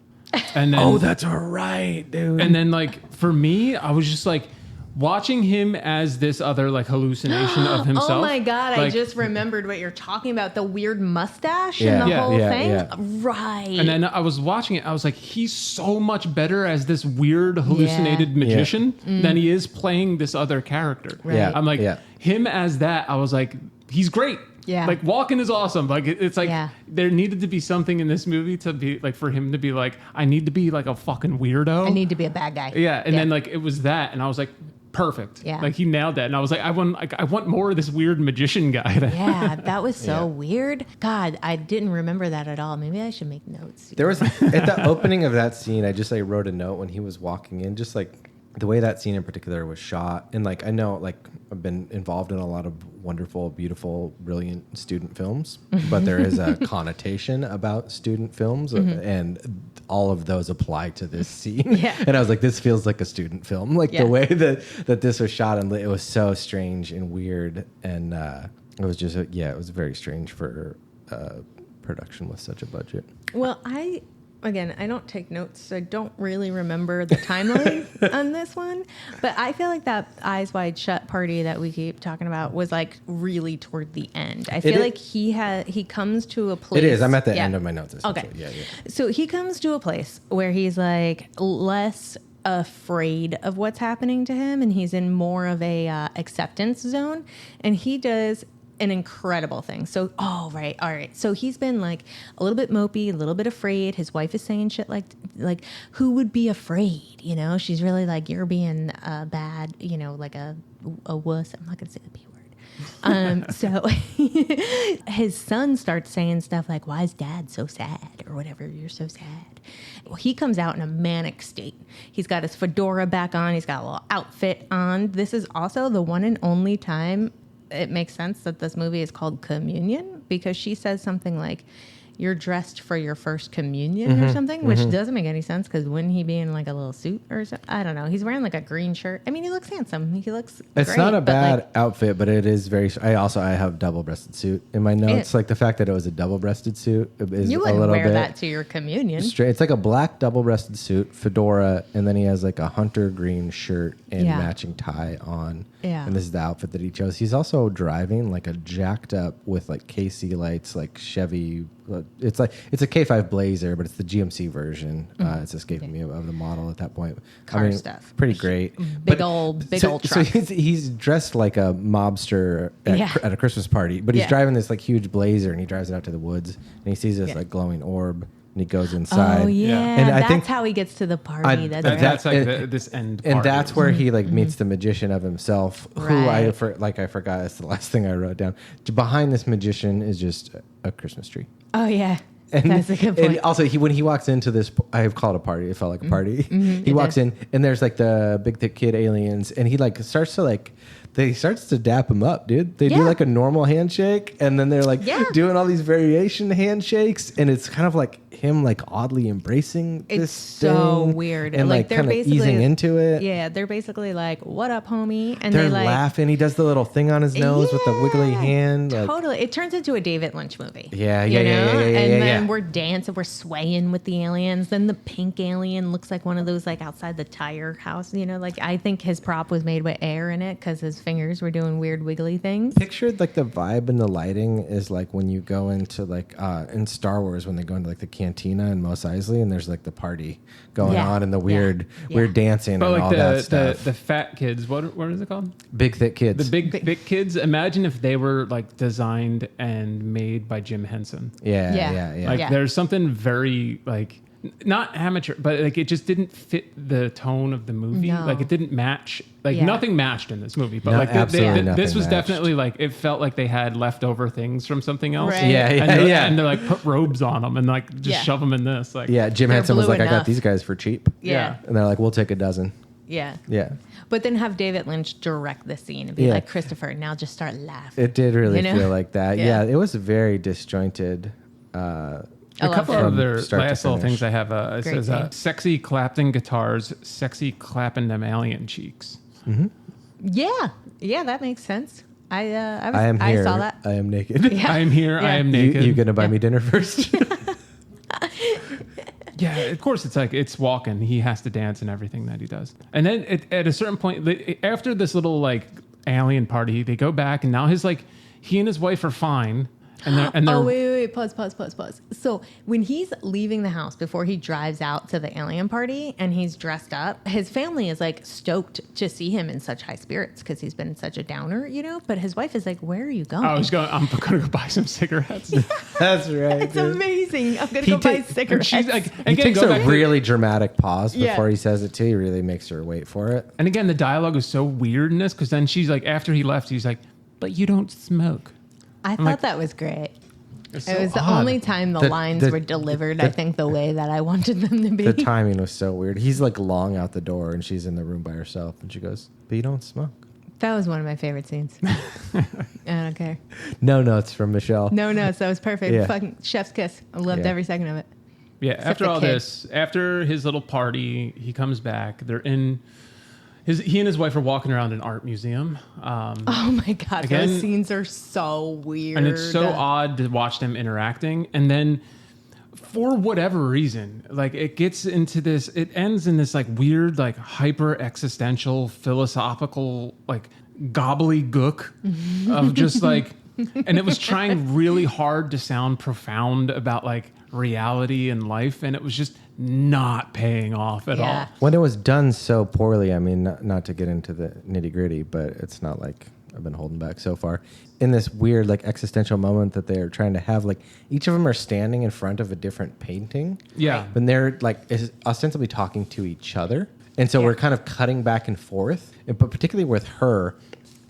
[SPEAKER 4] And then,
[SPEAKER 3] that's right, dude.
[SPEAKER 4] And then like, for me, I was just like, watching him as this other like hallucination of himself.
[SPEAKER 2] Oh my God,
[SPEAKER 4] like,
[SPEAKER 2] I just remembered what you're talking about. The weird mustache and the whole thing.
[SPEAKER 3] Yeah.
[SPEAKER 2] Right.
[SPEAKER 4] And then I was watching it. I was like, he's so much better as this weird hallucinated magician than he is playing this other character.
[SPEAKER 2] Right. Yeah.
[SPEAKER 4] I'm like, him as that, I was like, he's great.
[SPEAKER 2] Yeah.
[SPEAKER 4] Like Walken is awesome. Like it's like there needed to be something in this movie to be like for him to be like, I need to be like a fucking weirdo.
[SPEAKER 2] I need to be a bad guy.
[SPEAKER 4] Yeah. And then like it was that, and I was like, perfect. Yeah. Like he nailed that. And I was like, I want more of this weird magician guy.
[SPEAKER 2] Yeah, that was so weird. God, I didn't remember that at all. Maybe I should make notes.
[SPEAKER 3] There was at the opening of that scene, I just like wrote a note when he was walking in, just like the way that scene in particular was shot. And like I know like I've been involved in a lot of wonderful, beautiful, brilliant student films, but there is a connotation about student films, and all of those apply to this scene. Yeah. And I was like, this feels like a student film, like the way that this was shot, and it was so strange and weird, and it was just it was very strange for production with such a budget.
[SPEAKER 2] Well, I don't take notes, so I don't really remember the timeline on this one. But I feel like that Eyes Wide Shut party that we keep talking about was like really toward the end. I feel like he comes to a place.
[SPEAKER 3] It is. I'm at the end of my notes.
[SPEAKER 2] Okay. So he comes to a place where he's like less afraid of what's happening to him, and he's in more of a acceptance zone, and he does an incredible thing. So, all right. So he's been like a little bit mopey, a little bit afraid. His wife is saying shit like who would be afraid? You know, she's really like, you're being bad, you know, like a wuss. I'm not going to say the P word. So his son starts saying stuff like, why is dad so sad? Or whatever, you're so sad. Well, he comes out in a manic state. He's got his fedora back on. He's got a little outfit on. This is also the one and only time it makes sense that this movie is called Communion, because she says something like, you're dressed for your first communion or something, which doesn't make any sense, because wouldn't he be in like a little suit or something? I don't know. He's wearing like a green shirt. I mean, he looks handsome. He looks
[SPEAKER 3] It's
[SPEAKER 2] great,
[SPEAKER 3] not a bad
[SPEAKER 2] like,
[SPEAKER 3] outfit, but it is very... I have double-breasted suit in my notes. Like the fact that it was a double-breasted suit is
[SPEAKER 2] you
[SPEAKER 3] a
[SPEAKER 2] wouldn't
[SPEAKER 3] little
[SPEAKER 2] wear
[SPEAKER 3] bit...
[SPEAKER 2] that to your communion.
[SPEAKER 3] It's like a black double-breasted suit, fedora, and then he has like a hunter green shirt and matching tie on.
[SPEAKER 2] Yeah.
[SPEAKER 3] And this is the outfit that he chose. He's also driving like a jacked up with like KC lights, like Chevy. It's a K5 Blazer, but it's the GMC version. It's escaping me of the model at that point.
[SPEAKER 2] Car stuff.
[SPEAKER 3] Pretty great.
[SPEAKER 2] Big old truck.
[SPEAKER 3] So he's dressed like a mobster at a Christmas party, but he's driving this like huge Blazer, and he drives it out to the woods, and he sees this like glowing orb. And he goes inside.
[SPEAKER 2] Oh yeah,
[SPEAKER 3] and
[SPEAKER 2] I think
[SPEAKER 3] think
[SPEAKER 2] how he gets to the party.
[SPEAKER 4] That's like this end.
[SPEAKER 3] And that's where he like meets the magician of himself, who I forgot. It's the last thing I wrote down. Behind this magician is just a Christmas tree.
[SPEAKER 2] Oh yeah, that's a good point.
[SPEAKER 3] And also, when he walks into this, I've called it a party. It felt like a party. He walks in, and there's like the big thick kid aliens, and he like starts to dap him up, dude. They do like a normal handshake, and then they're like doing all these variation handshakes, and it's kind of like him like oddly embracing this
[SPEAKER 2] so
[SPEAKER 3] thing
[SPEAKER 2] weird,
[SPEAKER 3] and like
[SPEAKER 2] they're
[SPEAKER 3] kind of
[SPEAKER 2] basically
[SPEAKER 3] easing into it.
[SPEAKER 2] Yeah, they're basically like, "What up, homie?" And
[SPEAKER 3] they're
[SPEAKER 2] they like
[SPEAKER 3] laughing. He does the little thing on his nose with the wiggly hand. Like,
[SPEAKER 2] totally, it turns into a David Lynch movie.
[SPEAKER 3] Yeah.
[SPEAKER 2] And then we're dancing, we're swaying with the aliens. Then the pink alien looks like one of those like outside the tire house. You know, like I think his prop was made with air in it because his fingers were doing weird wiggly things.
[SPEAKER 3] Pictured like the vibe and the lighting is like when you go into like in Star Wars when they go into like the cantina in Mos Eisley and there's like the party going on and the weird dancing and
[SPEAKER 4] like
[SPEAKER 3] all that stuff.
[SPEAKER 4] The fat kids, what is it called?
[SPEAKER 3] Big thick kids.
[SPEAKER 4] The big kids. Imagine if they were like designed and made by Jim Henson.
[SPEAKER 3] Yeah.
[SPEAKER 4] Like there's something very like not amateur, but like it just didn't fit the tone of the movie.
[SPEAKER 2] No.
[SPEAKER 4] Like it didn't match. Like nothing matched in this movie. But like this was definitely like it felt like they had leftover things from something else.
[SPEAKER 2] Right.
[SPEAKER 4] And they like put robes on them and like just shove them in this. Like
[SPEAKER 3] Jim Henson was like, I got these guys for cheap.
[SPEAKER 2] Yeah.
[SPEAKER 3] And they're like, we'll take a dozen.
[SPEAKER 2] Yeah.
[SPEAKER 3] Yeah.
[SPEAKER 2] But then have David Lynch direct the scene and be like, Christopher, now just start laughing.
[SPEAKER 3] It did really feel like that. Yeah. It was very disjointed.
[SPEAKER 4] A couple of their last little things I have. It
[SPEAKER 2] Great
[SPEAKER 4] says, sexy Clapton guitars, sexy clapping them alien cheeks.
[SPEAKER 3] Mm-hmm.
[SPEAKER 2] Yeah, that makes sense. I
[SPEAKER 3] am here.
[SPEAKER 2] I saw that.
[SPEAKER 3] I am naked.
[SPEAKER 2] Yeah.
[SPEAKER 4] I am here. I am naked.
[SPEAKER 3] You gonna buy me dinner first?
[SPEAKER 4] Yeah, of course. It's like it's Walken. He has to dance in everything that he does. And then at a certain point, after this little like alien party, they go back, and now he and his wife are fine. And they're,
[SPEAKER 2] oh, wait. Pause. So when he's leaving the house before he drives out to the alien party and he's dressed up, his family is like stoked to see him in such high spirits because he's been such a downer, you know? But his wife is like, where are you going?
[SPEAKER 4] I'm going to go buy some cigarettes.
[SPEAKER 3] That's right.
[SPEAKER 2] It's amazing. I'm going to go buy cigarettes.
[SPEAKER 4] She's like,
[SPEAKER 3] he takes a really dramatic pause before he says it too. He really makes her wait for it.
[SPEAKER 4] And again, the dialogue is so weird in this because then she's like, after he left, he's like, but you don't smoke.
[SPEAKER 2] I thought that was great.
[SPEAKER 4] So
[SPEAKER 2] it was the only time the lines were delivered, I think, the way that I wanted them to be.
[SPEAKER 3] The timing was so weird. He's like long out the door and she's in the room by herself and she goes, but you don't smoke.
[SPEAKER 2] That was one of my favorite scenes. I don't care.
[SPEAKER 3] No notes from Michelle.
[SPEAKER 2] No notes. That was perfect.
[SPEAKER 3] Yeah.
[SPEAKER 2] Fucking chef's kiss. I loved every second of it.
[SPEAKER 4] Yeah,
[SPEAKER 2] Except
[SPEAKER 4] after
[SPEAKER 2] the
[SPEAKER 4] all
[SPEAKER 2] kid.
[SPEAKER 4] this, after his little party, he comes back. He and his wife are walking around an art museum.
[SPEAKER 2] Oh my God,
[SPEAKER 4] again,
[SPEAKER 2] those scenes are so weird.
[SPEAKER 4] And it's so odd to watch them interacting. And then for whatever reason, like it ends in this like weird, like hyper existential, philosophical, like gobbledygook of just like, and it was trying really hard to sound profound about like reality and life, and it was just not paying off at all.
[SPEAKER 3] When it was done so poorly, I mean, not to get into the nitty gritty, but it's not like I've been holding back so far. In this weird like existential moment that they're trying to have, like each of them are standing in front of a different painting.
[SPEAKER 4] Yeah.
[SPEAKER 3] And they're like ostensibly talking to each other. And so we're kind of cutting back and forth. But particularly with her,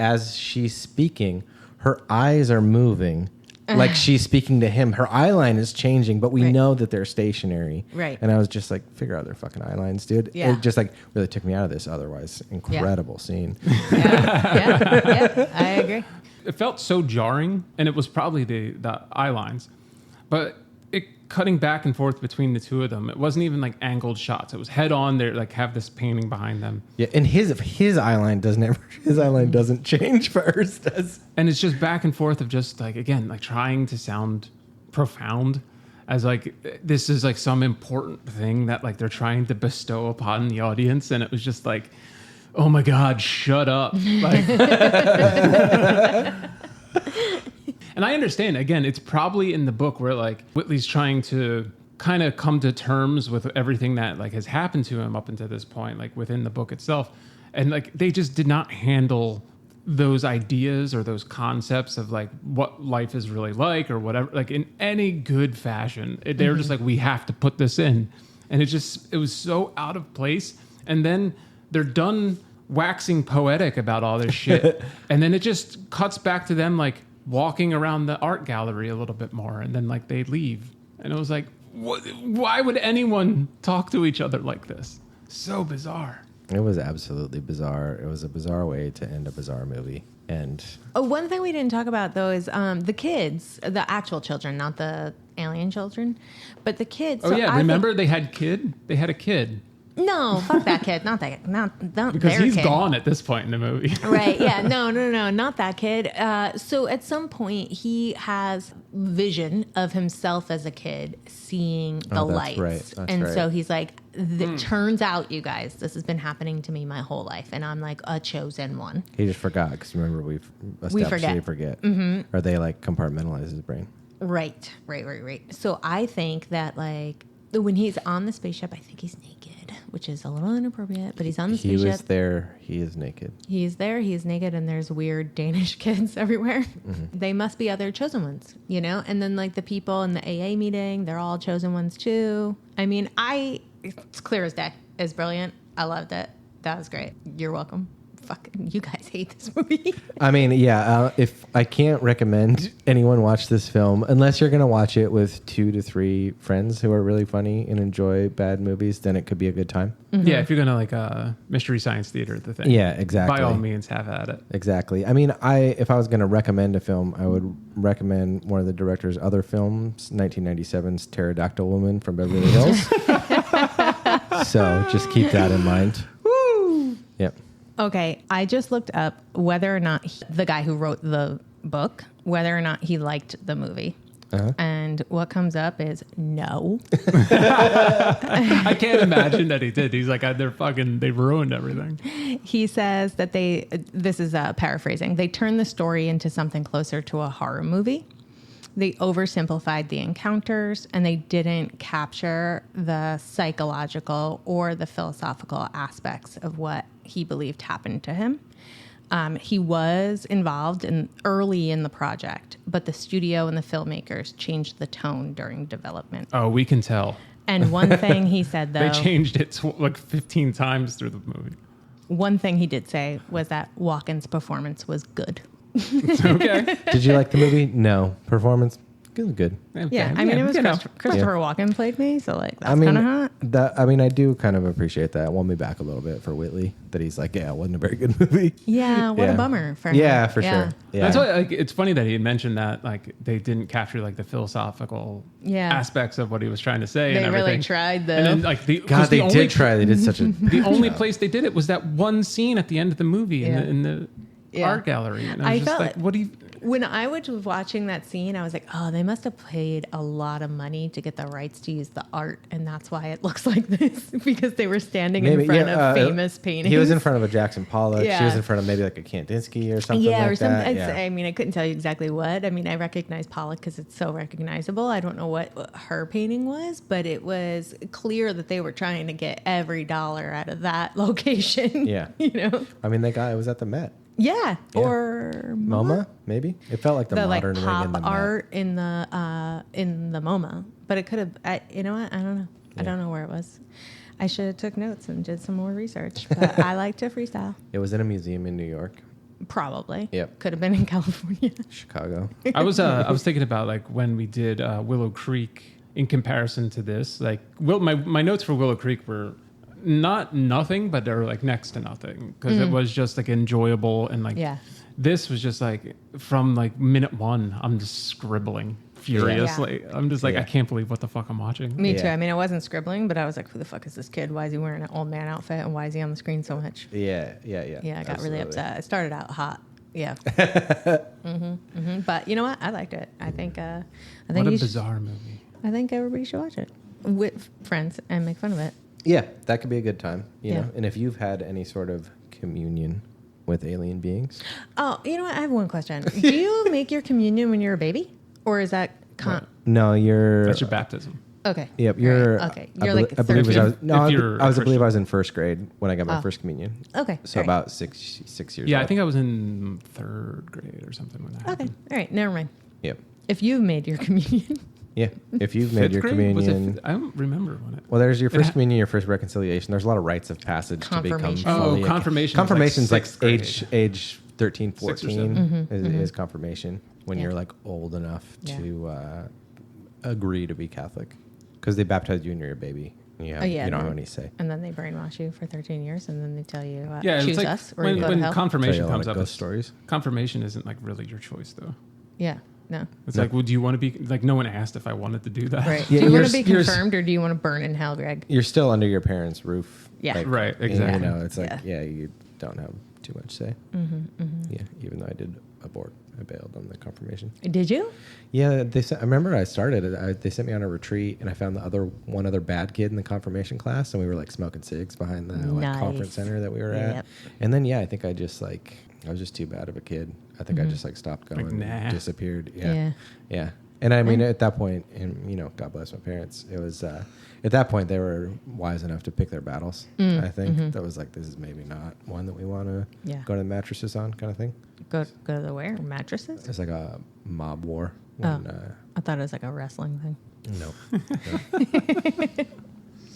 [SPEAKER 3] as she's speaking, her eyes are moving like she's speaking to him. Her eye line is changing, but we know that they're stationary.
[SPEAKER 2] Right.
[SPEAKER 3] And I was just like, figure out their fucking eye lines, dude.
[SPEAKER 2] Yeah.
[SPEAKER 3] It just like really took me out of this otherwise incredible scene.
[SPEAKER 2] Yeah, I agree.
[SPEAKER 4] It felt so jarring, and it was probably the eye lines, but it cutting back and forth between the two of them. It wasn't even like angled shots. It was head on. They like have this painting behind them.
[SPEAKER 3] Yeah, and his eye line doesn't change, but hers does.
[SPEAKER 4] And it's just back and forth of just like, again, like trying to sound profound as like this is like some important thing that like they're trying to bestow upon the audience, and it was just like, oh my God, shut up. Like, and I understand, again, it's probably in the book where like Whitley's trying to kind of come to terms with everything that like has happened to him up until this point, like within the book itself. And like they just did not handle those ideas or those concepts of like what life is really like or whatever, like in any good fashion. They were just like, we have to put this in. And it was so out of place. And then they're done waxing poetic about all this shit. And then it just cuts back to them like walking around the art gallery a little bit more. And then like they leave. And it was like, why would anyone talk to each other like this? So bizarre.
[SPEAKER 3] It was absolutely bizarre. It was a bizarre way to end a bizarre movie. And
[SPEAKER 2] one thing we didn't talk about though is the kids, the actual children, not the alien children, but the kids.
[SPEAKER 4] Oh yeah, remember they had a kid.
[SPEAKER 2] No, fuck that kid. Not
[SPEAKER 4] because
[SPEAKER 2] their
[SPEAKER 4] he's
[SPEAKER 2] kid.
[SPEAKER 4] Gone at this point in the movie.
[SPEAKER 2] Right. Yeah. No, not that kid. So at some point he has vision of himself as a kid seeing the lights.
[SPEAKER 3] Right.
[SPEAKER 2] And so he's like, turns out, you guys, this has been happening to me my whole life. And I'm like a chosen one.
[SPEAKER 3] He just forgot because remember we forget. Mm-hmm. Or they like compartmentalize his brain.
[SPEAKER 2] Right. So I think that like when he's on the spaceship, I think he's naked, which is a little inappropriate, but he's on the spaceship.
[SPEAKER 3] He was there. He is naked.
[SPEAKER 2] He's there. He's naked, and there's weird Danish kids everywhere. Mm-hmm. They must be other chosen ones, you know? And then, like, the people in the AA meeting, they're all chosen ones, too. I mean, it's clear as day. It's brilliant. I loved it. That was great. You're welcome. Fucking, you guys hate this movie.
[SPEAKER 3] I mean, yeah, if I can't recommend anyone watch this film, unless you're going to watch it with 2 to 3 friends who are really funny and enjoy bad movies, then it could be a good time.
[SPEAKER 4] Mm-hmm. Yeah, if you're going to like Mystery Science Theater, the thing.
[SPEAKER 3] Yeah, exactly.
[SPEAKER 4] By all means, have at it.
[SPEAKER 3] Exactly. I mean, if I was going to recommend a film, I would recommend one of the director's other films, 1997's Pterodactyl Woman from Beverly Hills. So just keep that in mind.
[SPEAKER 2] Woo!
[SPEAKER 3] Yep.
[SPEAKER 2] Okay, I just looked up whether or not the guy who wrote the book, whether or not he liked the movie. Uh-huh. And what comes up is no.
[SPEAKER 4] I can't imagine that he did. He's like, they ruined everything.
[SPEAKER 2] He says that this is paraphrasing, they turned the story into something closer to a horror movie. They oversimplified the encounters, and they didn't capture the psychological or the philosophical aspects of what he believed happened to him. He was involved early in the project, but the studio and the filmmakers changed the tone during development.
[SPEAKER 4] Oh, we can tell.
[SPEAKER 2] And one thing he said, though...
[SPEAKER 4] They changed it like 15 times through the movie.
[SPEAKER 2] One thing he did say was that Walken's performance was good.
[SPEAKER 3] Okay. Did you like the movie? No. Performance? Good.
[SPEAKER 2] Yeah, I mean, it was Christopher Walken played me, so like that's kind of hot.
[SPEAKER 3] I do kind of appreciate that. It won me back a little bit for Whitley that he's like, yeah, it wasn't a very good movie.
[SPEAKER 2] Yeah, what a bummer for him.
[SPEAKER 3] Yeah, for sure. Yeah.
[SPEAKER 4] That's why it's funny that he had mentioned that like they didn't capture like the philosophical aspects of what he was trying to say.
[SPEAKER 2] They
[SPEAKER 4] and everything.
[SPEAKER 2] Really tried though.
[SPEAKER 4] And then like
[SPEAKER 3] they did try. They did such a
[SPEAKER 4] the only place they did it was that one scene at the end of the movie in the art gallery. And I was just like, what do you?
[SPEAKER 2] When I was watching that scene, I was like, oh, they must have paid a lot of money to get the rights to use the art, and that's why it looks like this, because they were standing in front of famous paintings.
[SPEAKER 3] He was in front of a Jackson Pollock. She was in front of maybe like a Kandinsky or something like that.
[SPEAKER 2] I mean, I couldn't tell you exactly what. I mean, I recognize Pollock because it's so recognizable. I don't know what her painting was, but it was clear that they were trying to get every dollar out of that location.
[SPEAKER 3] Yeah. I mean, it was at the Met.
[SPEAKER 2] Yeah. Or
[SPEAKER 3] MoMA, maybe. It felt like the modern
[SPEAKER 2] like
[SPEAKER 3] wing in the
[SPEAKER 2] pop art in the MoMA, but it could have. You know what? I don't know. I don't know where it was. I should have took notes and did some more research, but I like to freestyle.
[SPEAKER 3] It was in a museum in New York.
[SPEAKER 2] Probably.
[SPEAKER 3] Yep.
[SPEAKER 2] Could have been in California.
[SPEAKER 3] Chicago.
[SPEAKER 4] I was thinking about like when we did Willow Creek in comparison to this. Like my notes for Willow Creek were not nothing, but they were like next to nothing because it was just like enjoyable and like this was just like from like minute one I'm just scribbling furiously. I'm just like I can't believe what the fuck I'm watching.
[SPEAKER 2] Me too. I mean, I wasn't scribbling, but I was like, who the fuck is this kid? Why is he wearing an old man outfit and why is he on the screen so much?
[SPEAKER 3] Yeah,
[SPEAKER 2] I got really upset. I started out hot. Yeah. But you know what? I liked it. I think what a
[SPEAKER 4] bizarre movie.
[SPEAKER 2] I think everybody should watch it with friends and make fun of it.
[SPEAKER 3] Yeah, that could be a good time, you know. And if you've had any sort of communion with alien beings.
[SPEAKER 2] Oh, you know what? I have one question. Do you make your communion when you're a baby? Or is that...
[SPEAKER 3] No,
[SPEAKER 4] that's your baptism.
[SPEAKER 2] Okay.
[SPEAKER 3] Yep, you're...
[SPEAKER 2] Right. Okay. You're like...
[SPEAKER 3] I believe I was in first grade when I got my first communion.
[SPEAKER 2] Okay.
[SPEAKER 3] So about 6 years old.
[SPEAKER 4] Yeah, I think I was in third grade or something when that happened.
[SPEAKER 2] All right. Never mind.
[SPEAKER 3] Yep.
[SPEAKER 2] If you've made your communion...
[SPEAKER 3] Yeah, if you've made your communion.
[SPEAKER 4] I don't remember when it.
[SPEAKER 3] Well, there's your first communion, your first reconciliation. There's a lot of rites of passage to become fully.
[SPEAKER 4] Confirmation.
[SPEAKER 3] Confirmation's like age 13, 14 is confirmation when you're like old enough to agree to be Catholic, because they baptize you when you're a baby. And you don't have any say.
[SPEAKER 2] And then they brainwash you for 13 years, and then they tell you
[SPEAKER 4] choose
[SPEAKER 2] like us or
[SPEAKER 4] when,
[SPEAKER 2] go to hell.
[SPEAKER 4] Confirmation comes up.
[SPEAKER 3] Ghost stories.
[SPEAKER 4] Confirmation isn't like really your choice though.
[SPEAKER 2] Yeah. No.
[SPEAKER 4] It's like, well, do you want to be like? No one asked if I wanted to do that.
[SPEAKER 2] Right. Yeah, do you want to be confirmed, or do you want to burn in hell, Greg?
[SPEAKER 3] You're still under your parents' roof.
[SPEAKER 2] Yeah.
[SPEAKER 3] Like,
[SPEAKER 4] right. Exactly.
[SPEAKER 3] It's like you don't have too much say. Yeah. Even though I did abort, I bailed on the confirmation.
[SPEAKER 2] Did you?
[SPEAKER 3] Yeah. I remember I started it. They sent me on a retreat, and I found one other bad kid in the confirmation class, and we were like smoking cigs behind the conference center that we were at. Yep. And then I think I was just too bad of a kid. I think I just stopped going, and disappeared. Yeah. And I mean, at that point, and God bless my parents. It was at that point they were wise enough to pick their battles. I think that was like, this is maybe not one that we want to go to the mattresses on, kind of thing.
[SPEAKER 2] Go to the where? Mattresses?
[SPEAKER 3] It's like a mob war.
[SPEAKER 2] I thought it was like a wrestling thing.
[SPEAKER 3] No.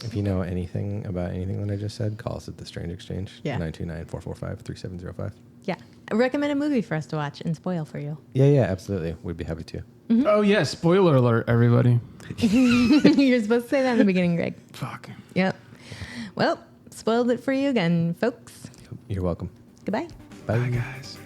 [SPEAKER 3] If you know anything about anything that I just said, call us at The Strange Exchange. 929-445-3705.
[SPEAKER 2] Yeah. Recommend a movie for us to watch and spoil for you.
[SPEAKER 3] Yeah, absolutely. We'd be happy to.
[SPEAKER 4] Oh, yeah. Spoiler alert, everybody.
[SPEAKER 2] You're supposed to say that in the beginning, Greg.
[SPEAKER 4] Fuck.
[SPEAKER 2] Yep. Well, spoiled it for you again, folks.
[SPEAKER 3] You're welcome.
[SPEAKER 2] Goodbye.
[SPEAKER 3] Bye,
[SPEAKER 4] guys.